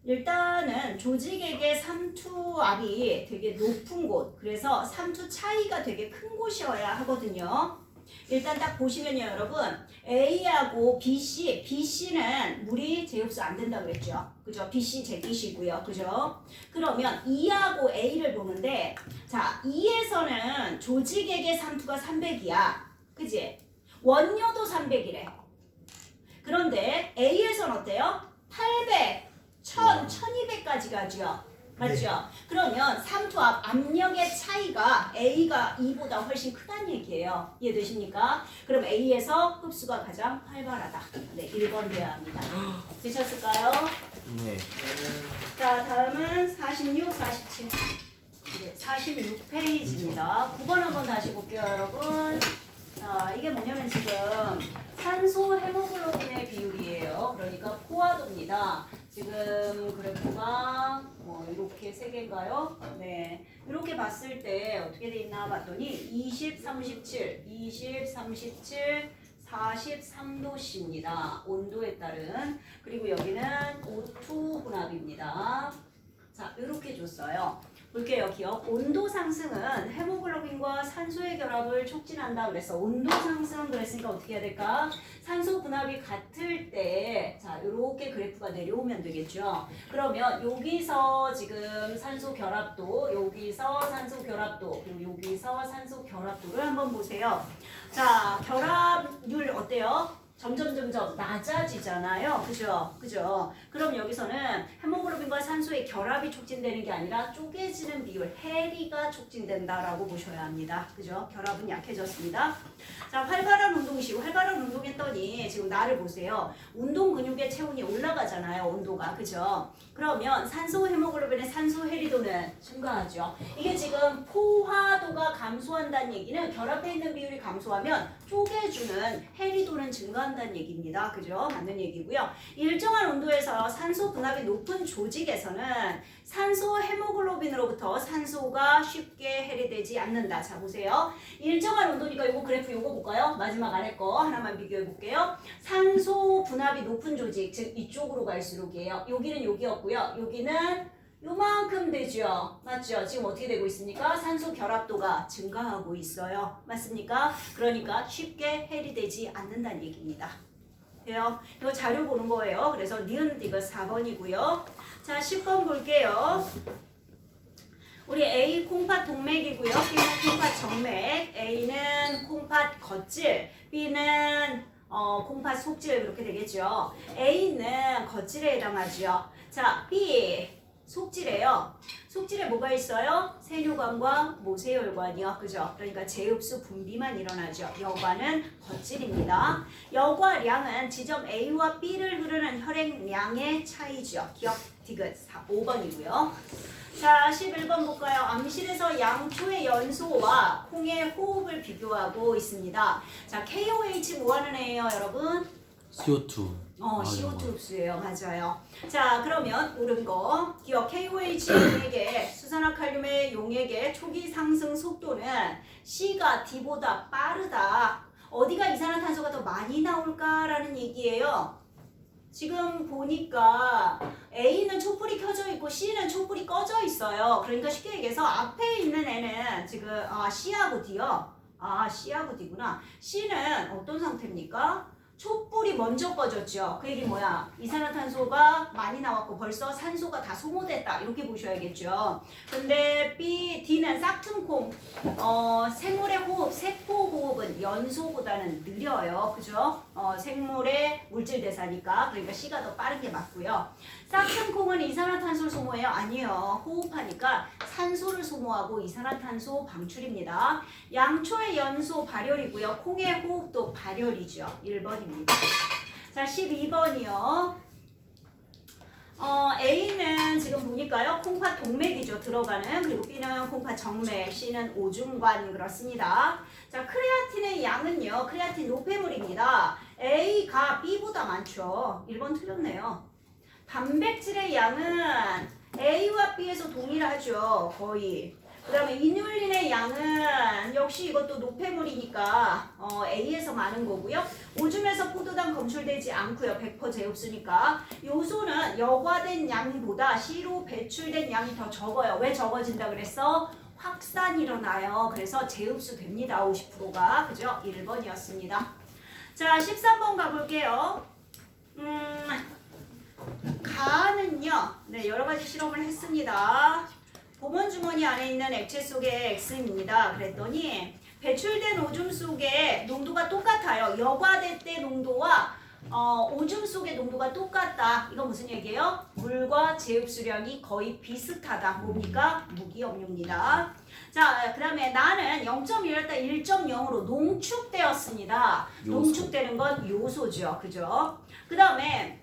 일단은 조직액의 삼투압이 되게 높은 곳. 그래서 삼투 차이가 되게 큰 곳이어야 하거든요. 일단 딱 보시면요, 여러분. A하고 BC는 물이 재흡수 안 된다 그랬죠. 그죠? BC 제기시고요. 그죠? 그러면 E하고 A를 보는데 자, E에서는 조직액의 삼투가 300이야. 그지? 원료도 300이래. 그런데 A에서는 어때요? 800, 1000, 1200까지 가죠. 맞죠? 그러면 삼투압 압력의 차이가 A가 E보다 훨씬 크다는 얘기예요. 이해되십니까? 그럼 A에서 흡수가 가장 활발하다. 네, 1번 돼야 합니다. 되셨을까요? 네. 자, 다음은 46, 47. 네, 46페이지입니다. 9번 한번 다시 볼게요, 여러분. 자, 이게 뭐냐면 지금 산소 헤모글로빈의 비율이에요. 그러니까 포화도입니다. 지금 그래프가 뭐 이렇게 세 개인가요? 네, 이렇게 봤을 때 어떻게 돼 있나 봤더니 20, 37, 20, 37, 43도씨입니다. 온도에 따른. 그리고 여기는 O2 분압입니다. 자, 이렇게 줬어요. 볼게요, 기억. 온도 상승은 헤모글로빈과 산소의 결합을 촉진한다 그래서 온도 상승 그랬으니까 어떻게 해야 될까? 산소 분압이 같을 때, 자, 이렇게 그래프가 내려오면 되겠죠. 그러면 여기서 지금 산소 결합도, 여기서 산소 결합도, 그리고 여기서 산소 결합도를 한번 보세요. 자, 결합률 어때요? 점점 낮아지잖아요. 그죠? 그럼 여기서는 헤모글로빈과 산소의 결합이 촉진되는 게 아니라 쪼개지는 비율, 해리가 촉진된다라고 보셔야 합니다. 그죠? 결합은 약해졌습니다. 자, 활발한 운동이시고 활발한 운동했더니 지금 나를 보세요. 운동 근육의 체온이 올라가잖아요. 온도가. 그죠? 그러면 산소 헤모글로빈의 산소 해리도는 증가하죠. 이게 지금 포화도가 감소한다는 얘기는 결합되어 있는 비율이 감소하면 쪼개주는 해리도는 증가한다는 얘기입니다. 그죠? 맞는 얘기고요. 일정한 온도에서 산소 분압이 높은 조직에서는 산소 헤모글로빈으로부터 산소가 쉽게 해리되지 않는다. 자, 보세요. 일정한 온도니까 요거 그래프 요거 볼까요? 마지막 아래 거 하나만 비교해 볼게요. 산소 분압이 높은 조직, 즉 이쪽으로 갈수록이에요. 여기는 여기였고요. 여기는 요만큼 되죠. 맞죠? 지금 어떻게 되고 있습니까? 산소 결합도가 증가하고 있어요. 맞습니까? 그러니까 쉽게 해리되지 않는다는 얘기입니다. 돼요? 이거 자료 보는 거예요. 그래서 니은 이거 4번이고요. 자, 10번 볼게요. 우리 A 콩팥 동맥이고요. B는 콩팥 정맥. A는 콩팥 겉질. B는 콩팥 속질 이렇게 되겠죠. A는 겉질에 해당하죠. 자, B 속질에요. 속질에 뭐가 있어요? 세뇨관과 모세혈관이요. 그죠? 그러니까 제흡수 분비만 일어나죠. 여관은 겉질입니다. 여과량은 지점 A와 B를 흐르는 혈액량의 차이죠. 기억, 디귿 5번이고요. 자, 11번 볼까요? 암실에서 양초의 연소와 콩의 호흡을 비교하고 있습니다. 자, KOH 뭐 하는 애예요, 여러분? CO2. CO2 흡수예요. 맞아요. 자, 그러면 옳은 거. 기억 KOH 용액의 수산화칼륨의 용액의 초기 상승 속도는 C가 D보다 빠르다. 어디가 이산화탄소가 더 많이 나올까라는 얘기예요. 지금 보니까 A는 촛불이 켜져 있고 C는 촛불이 꺼져 있어요. 그러니까 쉽게 얘기해서 앞에 있는 애는 지금 C하고 D요. C하고 D구나. C는 어떤 상태입니까? 촛불이 먼저 꺼졌죠. 그 얘기 뭐야? 이산화탄소가 많이 나왔고 벌써 산소가 다 소모됐다. 이렇게 보셔야겠죠. 근데 B, D는 싹퉁콩. 생물의 호흡, 세포 호흡은 연소보다는 느려요. 그죠? 생물의 물질 대사니까. 그러니까 C가 더 빠른 게 맞고요. 싹퉁콩은 이산화탄소를 소모해요? 아니에요. 호흡하니까 산소를 소모하고 이산화탄소 방출입니다. 양초의 연소 발열이고요. 콩의 호흡도 발열이죠. 1번입니다. 자, 12번이요. A는 지금 보니까요. 콩팥 동맥이죠. 들어가는. 그리고 B는 콩팥 정맥, C는 오중관 그렇습니다. 자, 크레아틴의 양은요. 크레아틴 노폐물입니다. A가 B보다 많죠. 1번 틀렸네요. 단백질의 양은 A와 B에서 동일하죠. 거의. 그 다음에 이뉼린의 양은 역시 이것도 노폐물이니까 A에서 많은 거고요. 오줌에서 포도당 검출되지 않고요. 100% 제흡수니까. 요소는 여과된 양보다 C로 배출된 양이 더 적어요. 왜 적어진다 그랬어? 확산이 일어나요. 그래서 제흡수 됩니다. 50%가. 그죠? 1번이었습니다. 자, 13번 가볼게요. 가는요. 네, 여러 가지 실험을 했습니다. 보면 주머니 안에 있는 액체 속의 X입니다. 그랬더니 배출된 오줌 속의 농도가 똑같아요. 여과될 때 농도와 오줌 속의 농도가 똑같다. 이건 무슨 얘기예요? 물과 제흡수량이 거의 비슷하다. 뭡니까? 무기업류입니다. 자, 그 다음에 나는 0.1에다 1.0으로 농축되었습니다. 농축되는 건 요소죠. 그죠? 그 다음에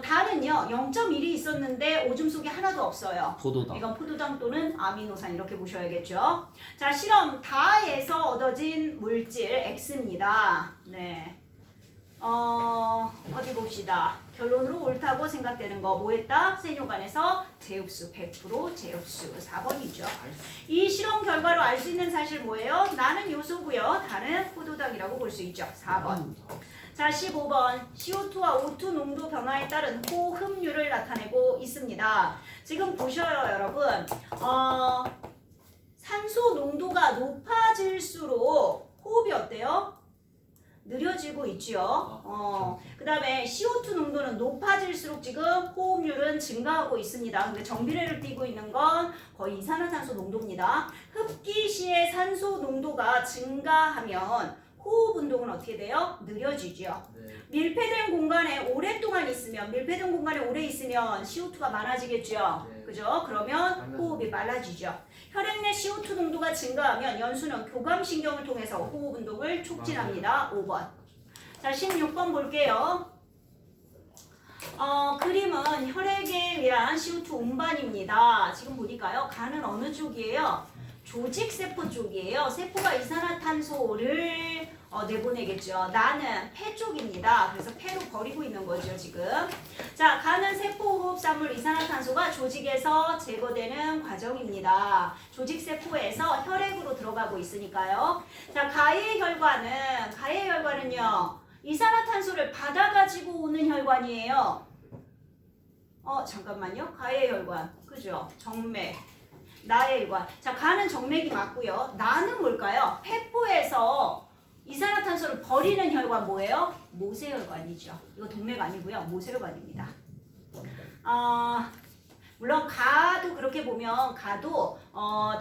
달은요 0.1이 있었는데 오줌 속에 하나도 없어요. 포도당. 이건 포도당 또는 아미노산 이렇게 보셔야겠죠. 자, 실험 다에서 얻어진 물질 X입니다. 네. 어디 봅시다. 결론으로 옳다고 생각되는 거 뭐 했다? 세뇨간에서 제흡수 100% 제흡수 4번이죠. 이 실험 결과로 알 수 있는 사실 뭐예요? 나는 요소고요. 달은 포도당이라고 볼 수 있죠. 4번. 자, 15번. CO2와 O2 농도 변화에 따른 호흡률을 나타내고 있습니다. 지금 보셔요, 여러분. 산소 농도가 높아질수록 호흡이 어때요? 느려지고 있죠. 그 다음에 CO2 농도는 높아질수록 지금 호흡률은 증가하고 있습니다. 근데 정비례를 띄고 있는 건 거의 이산화탄소 농도입니다. 흡기 시에 산소 농도가 증가하면 호흡 운동은 어떻게 돼요? 느려지죠. 네. 밀폐된 공간에 오랫동안 있으면, 밀폐된 공간에 오래 있으면 CO2가 많아지겠죠. 네. 그죠? 그러면 호흡이 빨라지죠. 혈액 내 CO2 농도가 증가하면 연수는 교감신경을 통해서 호흡 운동을 촉진합니다. 5번. 자, 16번 볼게요. 그림은 혈액에 의한 CO2 운반입니다. 지금 보니까요. 간은 어느 쪽이에요? 조직세포 쪽이에요. 세포가 이산화탄소를 내보내겠죠. 나는 폐 쪽입니다. 그래서 폐로 버리고 있는 거죠, 지금. 자, 간은 세포호흡산물 이산화탄소가 조직에서 제거되는 과정입니다. 조직세포에서 혈액으로 들어가고 있으니까요. 자, 가해 혈관은요. 이산화탄소를 받아가지고 오는 혈관이에요. 잠깐만요. 가해 혈관. 그죠? 정맥. 나의 혈관. 자, 간은 정맥이 맞고요. 나는 뭘까요? 폐포에서 이산화탄소를 버리는 혈관 뭐예요? 모세혈관이죠. 이거 동맥 아니고요. 모세혈관입니다. 물론 가도 그렇게 보면 가도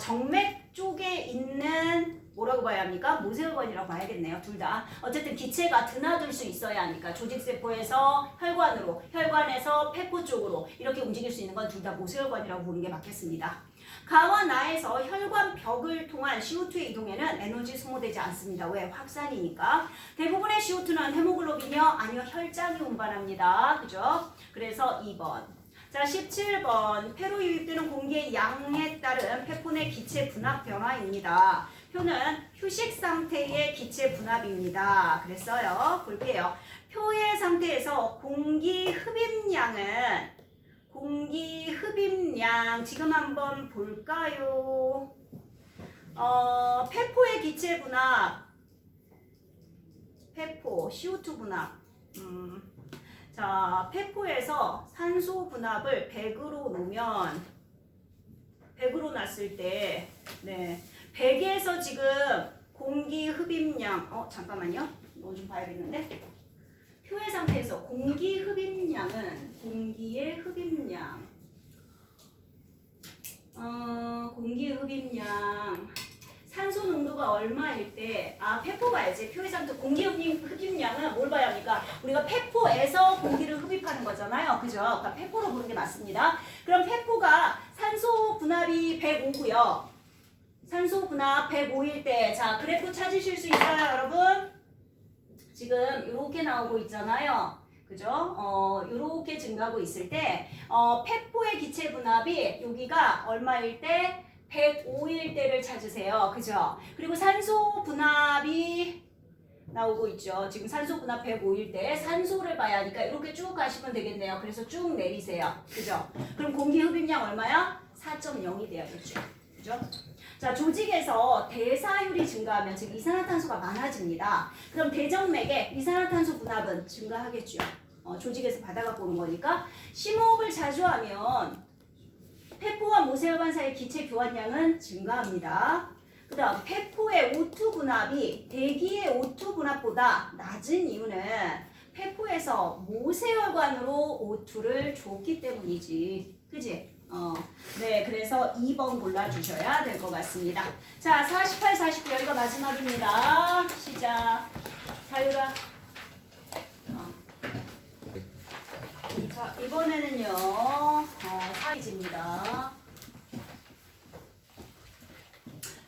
정맥 쪽에 있는 뭐라고 봐야 합니까? 모세혈관이라고 봐야겠네요. 둘 다. 어쨌든 기체가 드나들 수 있어야 하니까 조직세포에서 혈관으로, 혈관에서 폐포 쪽으로 이렇게 움직일 수 있는 건 둘 다 모세혈관이라고 보는 게 맞겠습니다. 가와 나에서 혈관 벽을 통한 CO2의 이동에는 에너지 소모되지 않습니다. 왜? 확산이니까. 대부분의 CO2는 헤모글로빈이요? 아니요, 혈장이 운반합니다. 그죠? 그래서 2번. 자, 17번. 폐로 유입되는 공기의 양에 따른 폐포 내 기체 분압 변화입니다. 표는 휴식 상태의 기체 분압입니다. 그랬어요. 볼게요. 표의 상태에서 공기 흡입량 지금 한번 볼까요? 폐포의 기체 분압, 폐포 CO2 분압. 자, 폐포에서 산소 분압을 100으로 놓으면 100으로 놨을 때, 네, 100에서 지금 공기 흡입량, 잠깐만요. 이거 좀 봐야겠는데. 표의 상태에서 공기의 흡입량 산소 농도가 얼마일 때 폐포 봐야지. 표의 상태 공기 흡입량은 뭘 봐야 합니까? 우리가 폐포에서 공기를 흡입하는 거잖아요. 그죠? 그러니까 폐포로 보는 게 맞습니다. 그럼 폐포가 산소 분압이 105고요. 산소 분압 105일 때, 자, 그래프 찾으실 수 있어요, 여러분? 지금 이렇게 나오고 있잖아요. 그죠? 이렇게 증가하고 있을 때, 폐포의 기체 분압이 여기가 얼마일 때? 105일 때를 찾으세요. 그죠? 그리고 산소 분압이 나오고 있죠. 지금 산소 분압 105일 때 산소를 봐야 하니까 이렇게 쭉 가시면 되겠네요. 그래서 쭉 내리세요. 그죠? 그럼 공기 흡입량 얼마야? 4.0이 돼야겠죠. 그죠? 자, 조직에서 대사율이 증가하면 즉 이산화탄소가 많아집니다. 그럼 대정맥에 이산화탄소 분압은 증가하겠죠. 조직에서 받아갖고 오는 거니까 심호흡을 자주 하면 폐포와 모세혈관 사이 기체 교환량은 증가합니다. 그 다음 폐포의 O2 분압이 대기의 O2 분압보다 낮은 이유는 폐포에서 모세혈관으로 O2를 줬기 때문이지. 그지? 네, 그래서 2번 골라주셔야 될 것 같습니다. 자, 48, 49 여기가 마지막입니다. 시작. 자유라. 이번에는요, 사이즈입니다.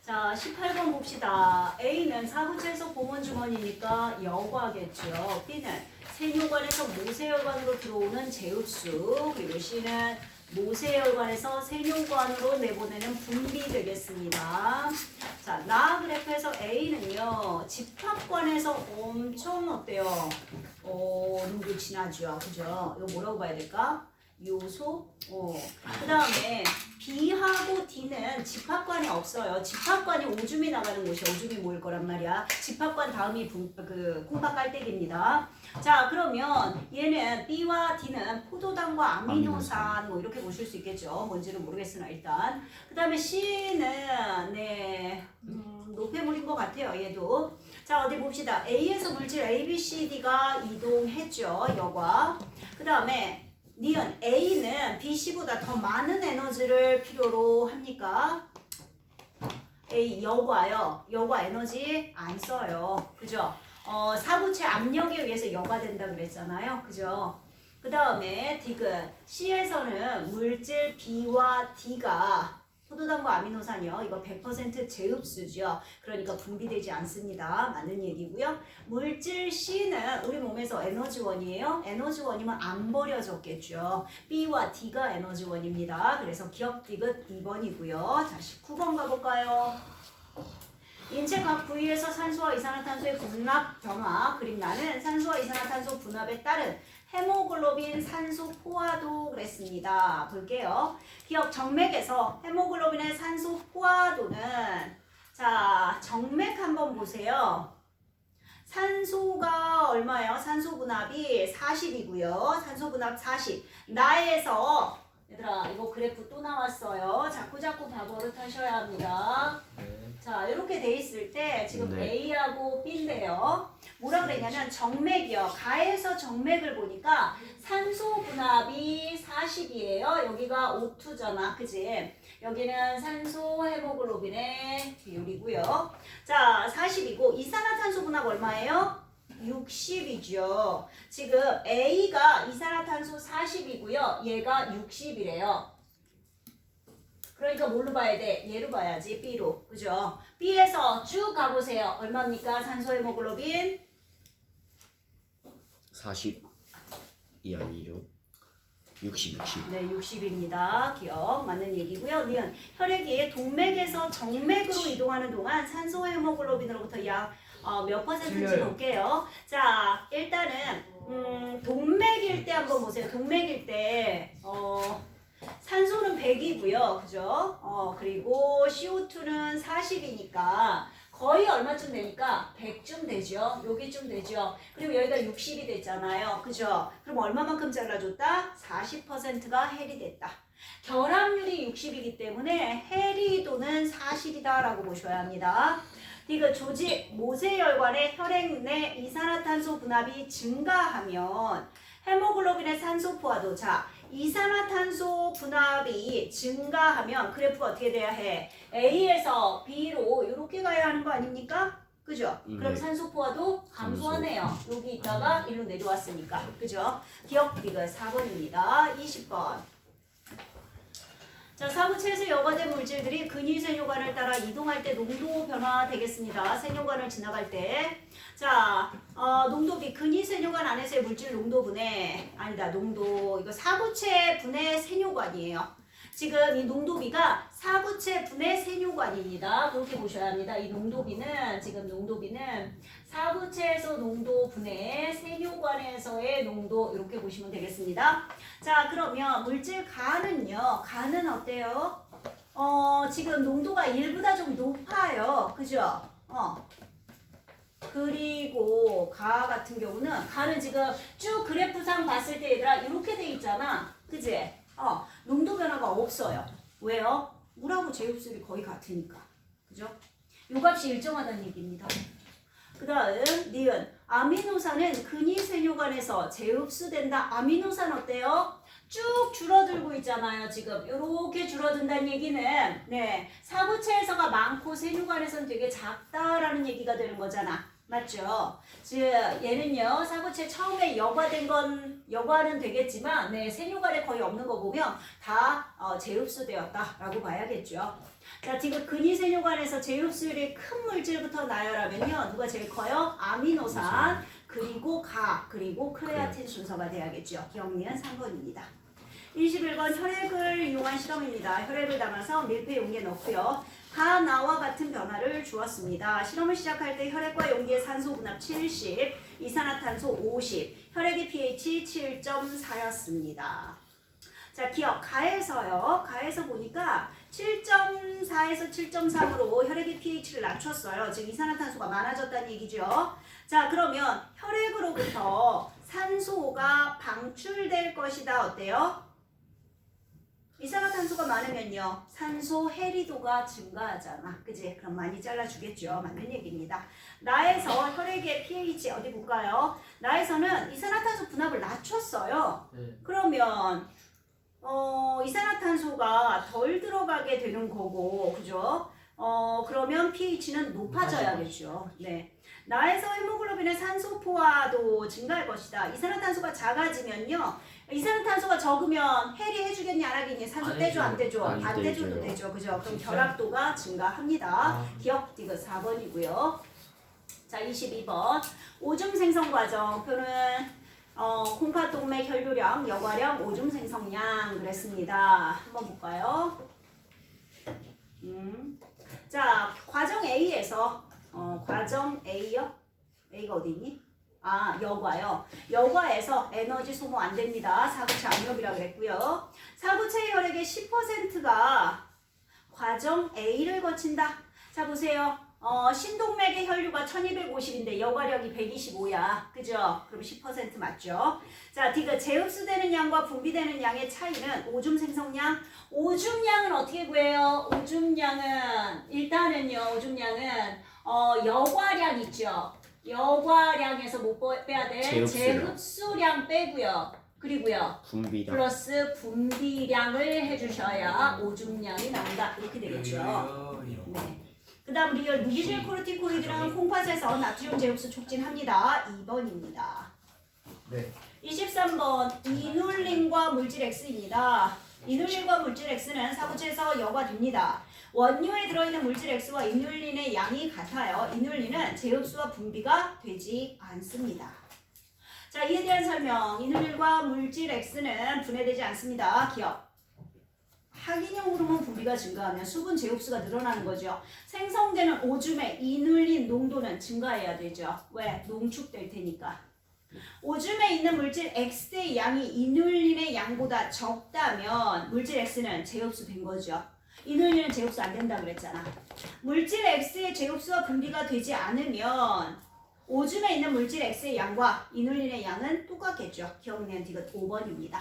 자, 18번 봅시다. A는 사구체에서 보문주머니니까 여과겠죠. B는 세뇨관에서 모세혈관으로 들어오는 제흡수, 그리고 C는 모세혈관에서 세뇨관으로 내보내는 분비 되겠습니다. 자, 나 그래프에서 A는요, 집합관에서 엄청 어때요? 눈도 지나죠. 그죠? 이거 뭐라고 봐야 될까? 요소? 그 다음에 B하고 D는 집합관이 없어요. 집합관이 오줌이 나가는 곳이야. 오줌이 모일 거란 말이야. 집합관 다음이 콩팥 깔때기입니다. 자, 그러면 얘는 B와 D는 포도당과 아미노산 뭐 이렇게 보실 수 있겠죠. 뭔지는 모르겠으나 일단. 그 다음에 C는 노폐물인 것 같아요. 얘도. 자, 어디 봅시다. A에서 물질 A, B, C, D가 이동했죠. 여과. 그 다음에 니은 A는 BC보다 더 많은 에너지를 필요로 합니까? A 여과요. 여과 에너지 안 써요. 그죠? 사구체 압력에 의해서 여과된다 그랬잖아요. 그죠? 그 다음에 디귿 C에서는 물질 B와 D가 포도당과 아미노산이요. 이거 100% 제흡수죠. 그러니까 분비되지 않습니다. 맞는 얘기고요. 물질 C는 우리 몸에서 에너지원이에요. 에너지원이면 안 버려졌겠죠. B와 D가 에너지원입니다. 그래서 기억 디귿 2번이고요. 자, 19번 가볼까요? 인체 각 부위에서 산소와 이산화탄소의 분납 변화. 그림 나는 산소와 이산화탄소 분합에 따른 헤모글로빈 산소 포화도 그랬습니다. 볼게요. 기억 정맥에서 헤모글로빈의 산소 포화도는 자, 정맥 한번 보세요. 산소가 얼마예요? 산소 분합이 40이고요. 산소 분합 40. 나에서 얘들아 이거 그래프 또 나왔어요. 자꾸 바보를 타셔야 합니다. 자, 이렇게 돼 있을 때 지금 네. A하고 B인데요. 뭐라 그랬냐면 정맥이요. 가에서 정맥을 보니까 산소 분합이 40이에요. 여기가 O2잖아. 그지? 여기는 산소 헤모글로빈의 비율이고요. 자, 40이고 이산화탄소 분합 얼마예요? 60이죠. 지금 A가 이산화탄소 40이고요. 얘가 60이래요. 그러니까 뭘로 봐야 돼? 얘로 봐야지. B로. 그죠? B에서 쭉 가보세요. 얼마입니까? 산소 헤모글로빈? 40이 아니죠. 60. 네, 60입니다. 기억. 맞는 얘기고요. 니은 혈액이 동맥에서 정맥으로 이동하는 동안 산소 헤모글로빈으로부터 약 몇 퍼센트인지 틀려요. 볼게요. 자, 일단은 동맥일 때 한번 보세요. 동맥일 때 산소는 100이고요. 그죠? 그리고 CO2는 40이니까 거의 얼마쯤 되니까 100쯤 되죠. 여기쯤 되죠. 그리고 여기가 60이 됐잖아요. 그죠? 그럼 얼마만큼 잘라줬다? 40%가 헬이 됐다. 결합률이 60이기 때문에 헬이도는 40이다라고 보셔야 합니다. 이거 조직 모세혈관의 혈액 내 이산화탄소 분합이 증가하면 헤모글로빈의 산소 포화도 자 이산화탄소 분합이 증가하면 그래프가 어떻게 돼야 해? A에서 B로 이렇게 가야 하는 거 아닙니까? 그죠? 그럼 네. 산소 포화도 감소하네요. 여기 있다가 일로 내려왔으니까. 그죠? 기억 디귿 4번입니다. 20번. 자, 사구체에서 여과된 물질들이 근위세뇨관을 따라 이동할 때 농도 변화되겠습니다. 세뇨관을 지나갈 때. 자, 농도비 근위세뇨관 안에서의 물질 농도분의 아니다. 농도 이거 사구체 분의 세뇨관이에요. 지금 이 농도비가 사구체 분의 세뇨관입니다. 그렇게 보셔야 합니다. 이 농도비는 지금 농도비는 사구체에서 농도 분의 세뇨관에서의 농도 이렇게 보시면 되겠습니다. 자, 그러면 물질 가는요. 가는 어때요? 지금 농도가 1보다 좀 높아요. 그죠? 그리고 가 같은 경우는 가는 지금 쭉 그래프상 봤을 때 얘들아 이렇게 돼 있잖아. 그지? 농도 변화가 없어요. 왜요? 물하고 제흡수율이 거의 같으니까. 그죠? 요 값이 일정하다는 얘기입니다. 그 다음 니은 아미노산은 근위세뇨관에서 재흡수된다. 아미노산 어때요? 쭉 줄어들고 있잖아요. 지금 이렇게 줄어든다는 얘기는 네 사구체에서가 많고 세뇨관에서는 되게 작다라는 얘기가 되는 거잖아. 맞죠? 즉 얘는요 사고체 처음에 여과된 건 여과는 되겠지만 네 세뇨관에 거의 없는 거 보면 다 재흡수되었다라고 봐야겠죠. 자 지금 근위세뇨관에서 재흡수율이 큰 물질부터 나열하면요 누가 제일 커요? 아미노산 그리고 가 그리고 크레아틴 순서가 돼야겠죠. 기억니은 3번입니다. 21번 혈액을 이용한 실험입니다. 혈액을 담아서 밀폐 용기에 넣고요. 가나와 같은 변화를 주었습니다. 실험을 시작할 때 혈액과 용기의 산소 분압 70, 이산화탄소 50, 혈액의 pH 7.4였습니다. 자, 기억 가에서요. 가에서 보니까 7.4에서 7.3으로 혈액의 pH를 낮췄어요. 즉 이산화탄소가 많아졌다는 얘기죠. 자, 그러면 혈액으로부터 산소가 방출될 것이다. 어때요? 이산화탄소가 많으면요 산소 해리도가 증가하잖아, 그지? 그럼 많이 잘라주겠죠. 맞는 얘기입니다. 나에서 혈액의 pH 어디 볼까요? 나에서는 이산화탄소 분압을 낮췄어요. 네. 그러면 이산화탄소가 덜 들어가게 되는 거고, 그죠? 그러면 pH는 높아져야겠죠. 네. 나에서 헤모글로빈의 산소 포화도 증가할 것이다. 이산화탄소가 작아지면요. 이산화탄소가 적으면 해리 해주겠니 안 하겠니? 산소 안 떼줘 안 해줘요. 떼줘? 안 안 떼줘도 떼줘요. 되죠. 그죠? 그럼 진짜? 결합도가 증가합니다. 아. 기억 디귿 4번이고요. 자 22번 오줌 생성 과정 표는 콩팥동맥 혈류량, 여과량, 오줌 생성량 그랬습니다. 한번 볼까요? 자 과정 A에서 과정 A요? A가 어디 있니? 아 여과요. 여과에서 에너지 소모 안 됩니다. 사구체 압력이라 그랬고요. 사구체 혈액의 10%가 과정 A를 거친다. 자 보세요. 신동맥의 혈류가 1250인데 여과력이 125야. 그죠? 그럼 10% 맞죠? 자, 디귿 재흡수되는 양과 분비되는 양의 차이는 오줌 생성량. 오줌량은 어떻게 구해요? 오줌량은 일단은요. 오줌량은 여과량 있죠. 여과량에서 뭐 빼야 돼? 재흡수량. 재흡수량 빼고요. 그리고요. 분비량. 플러스 분비량을 해주셔야 오줌량이 나온다. 이렇게 되겠죠. 네. 그 다음 리얼 무기질 코르티코이드는 콩팥에서 나트륨 재흡수 촉진합니다. 2번입니다. 네. 23번 이눌린과 물질 X입니다. 이눌린과 물질 X는 사구체에서 여과됩니다. 원료에 들어있는 물질 X와 이눌린의 양이 같아요. 이눌린은 재흡수와 분비가 되지 않습니다. 자, 이에 대한 설명. 이눌린과 물질 X는 분해되지 않습니다. 기억. 항인형 호르몬 분비가 증가하면 수분 재흡수가 늘어나는 거죠. 생성되는 오줌의 이눌린 농도는 증가해야 되죠. 왜? 농축될 테니까. 오줌에 있는 물질 X의 양이 이눌린의 양보다 적다면 물질 X는 재흡수된 거죠. 이눌린은 재흡수 안 된다 그랬잖아. 물질 X의 재흡수와 분비가 되지 않으면 오줌에 있는 물질 X의 양과 이눌린의 양은 똑같겠죠. 기억내는 디귿 5번입니다.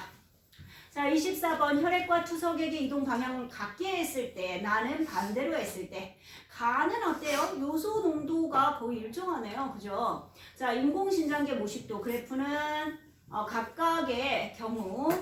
자, 24번 혈액과 투석액의 이동 방향을 같게 했을 때, 나는 반대로 했을 때, 가는 어때요? 요소 농도가 거의 일정하네요. 그죠? 자, 인공신장계 모식도 그래프는 각각의 경우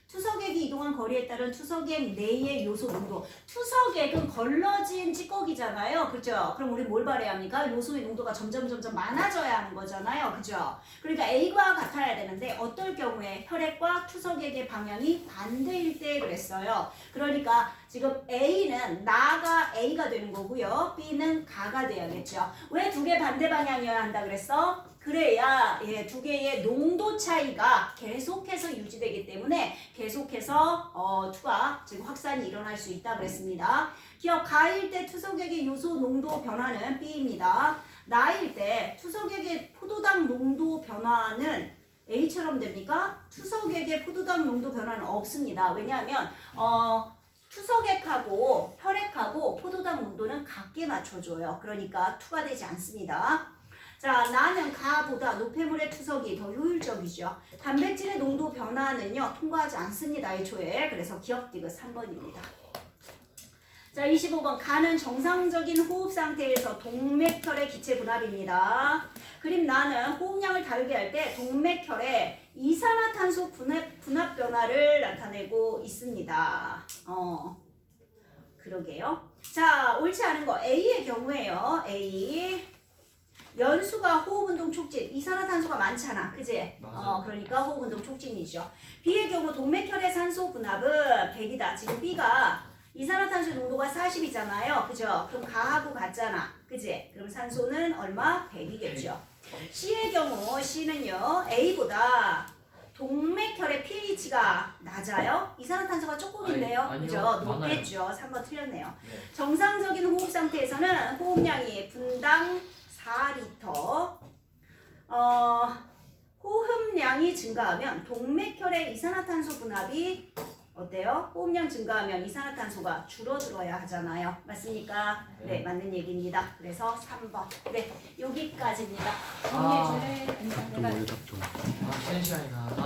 투석액이 이동한 거리에 따른 투석액 내의 요소 농도. 투석액은 걸러진 찌꺼기잖아요. 그죠? 그럼 우리 뭘 바라야 합니까? 요소의 농도가 점점 많아져야 하는 거잖아요. 그죠? 그러니까 A과 같아야 되는데 어떨 경우에 혈액과 투석액의 방향이 반대일 때 그랬어요. 그러니까 지금 A는 나가 A가 되는 거고요. B는 가가 돼야겠죠. 왜 두 개 반대 방향이어야 한다 그랬어? 그래야 두 개의 농도 차이가 계속해서 유지되기 때문에 계속해서 투가 즉 확산이 일어날 수 있다 그랬습니다. 기억 가일 때 투석액의 요소 농도 변화는 B입니다. 나일 때 투석액의 포도당 농도 변화는 A처럼 됩니까? 투석액의 포도당 농도 변화는 없습니다. 왜냐하면 투석액하고 혈액하고 포도당 농도는 같게 맞춰줘요. 그러니까 투가 되지 않습니다. 자, 나는 가보다 노폐물의 투석이 더 효율적이죠. 단백질의 농도 변화는요, 통과하지 않습니다. 애초에. 그래서 기억 디귿 3번입니다. 자, 25번 가는 정상적인 호흡 상태에서 동맥혈의 기체 분압입니다. 그림 나는 호흡량을 다르게 할 때 동맥혈의 이산화탄소 분압 변화를 나타내고 있습니다. 그러게요. 자, 옳지 않은 거 A의 경우에요. A. 연수가 호흡운동 촉진. 이산화탄소가 많잖아. 그지? 맞아요. 그러니까 호흡운동 촉진이죠. B의 경우 동맥혈의 산소 분압은 100이다. 지금 B가 이산화탄소 농도가 40이잖아요. 그죠? 그럼 가하고 같잖아. 그지? 그럼 산소는 얼마? 100이겠죠. C의 경우 C는요. A보다 동맥혈의 pH가 낮아요. 이산화탄소가 조금인데요. 아니요, 그죠? 많아요. 높겠죠. 3번 틀렸네요. 네. 정상적인 호흡 상태에서는 호흡량이 분당 4리터. 호흡량이 증가하면 동맥혈의 이산화탄소 분압이 어때요? 호흡량 증가하면 이산화탄소가 줄어들어야 하잖아요. 맞습니까? 네, 맞는 얘기입니다. 그래서 3번. 네, 여기까지입니다. 정리해 줄래? 또 내가 모유 답도. 쉬는 시간이다.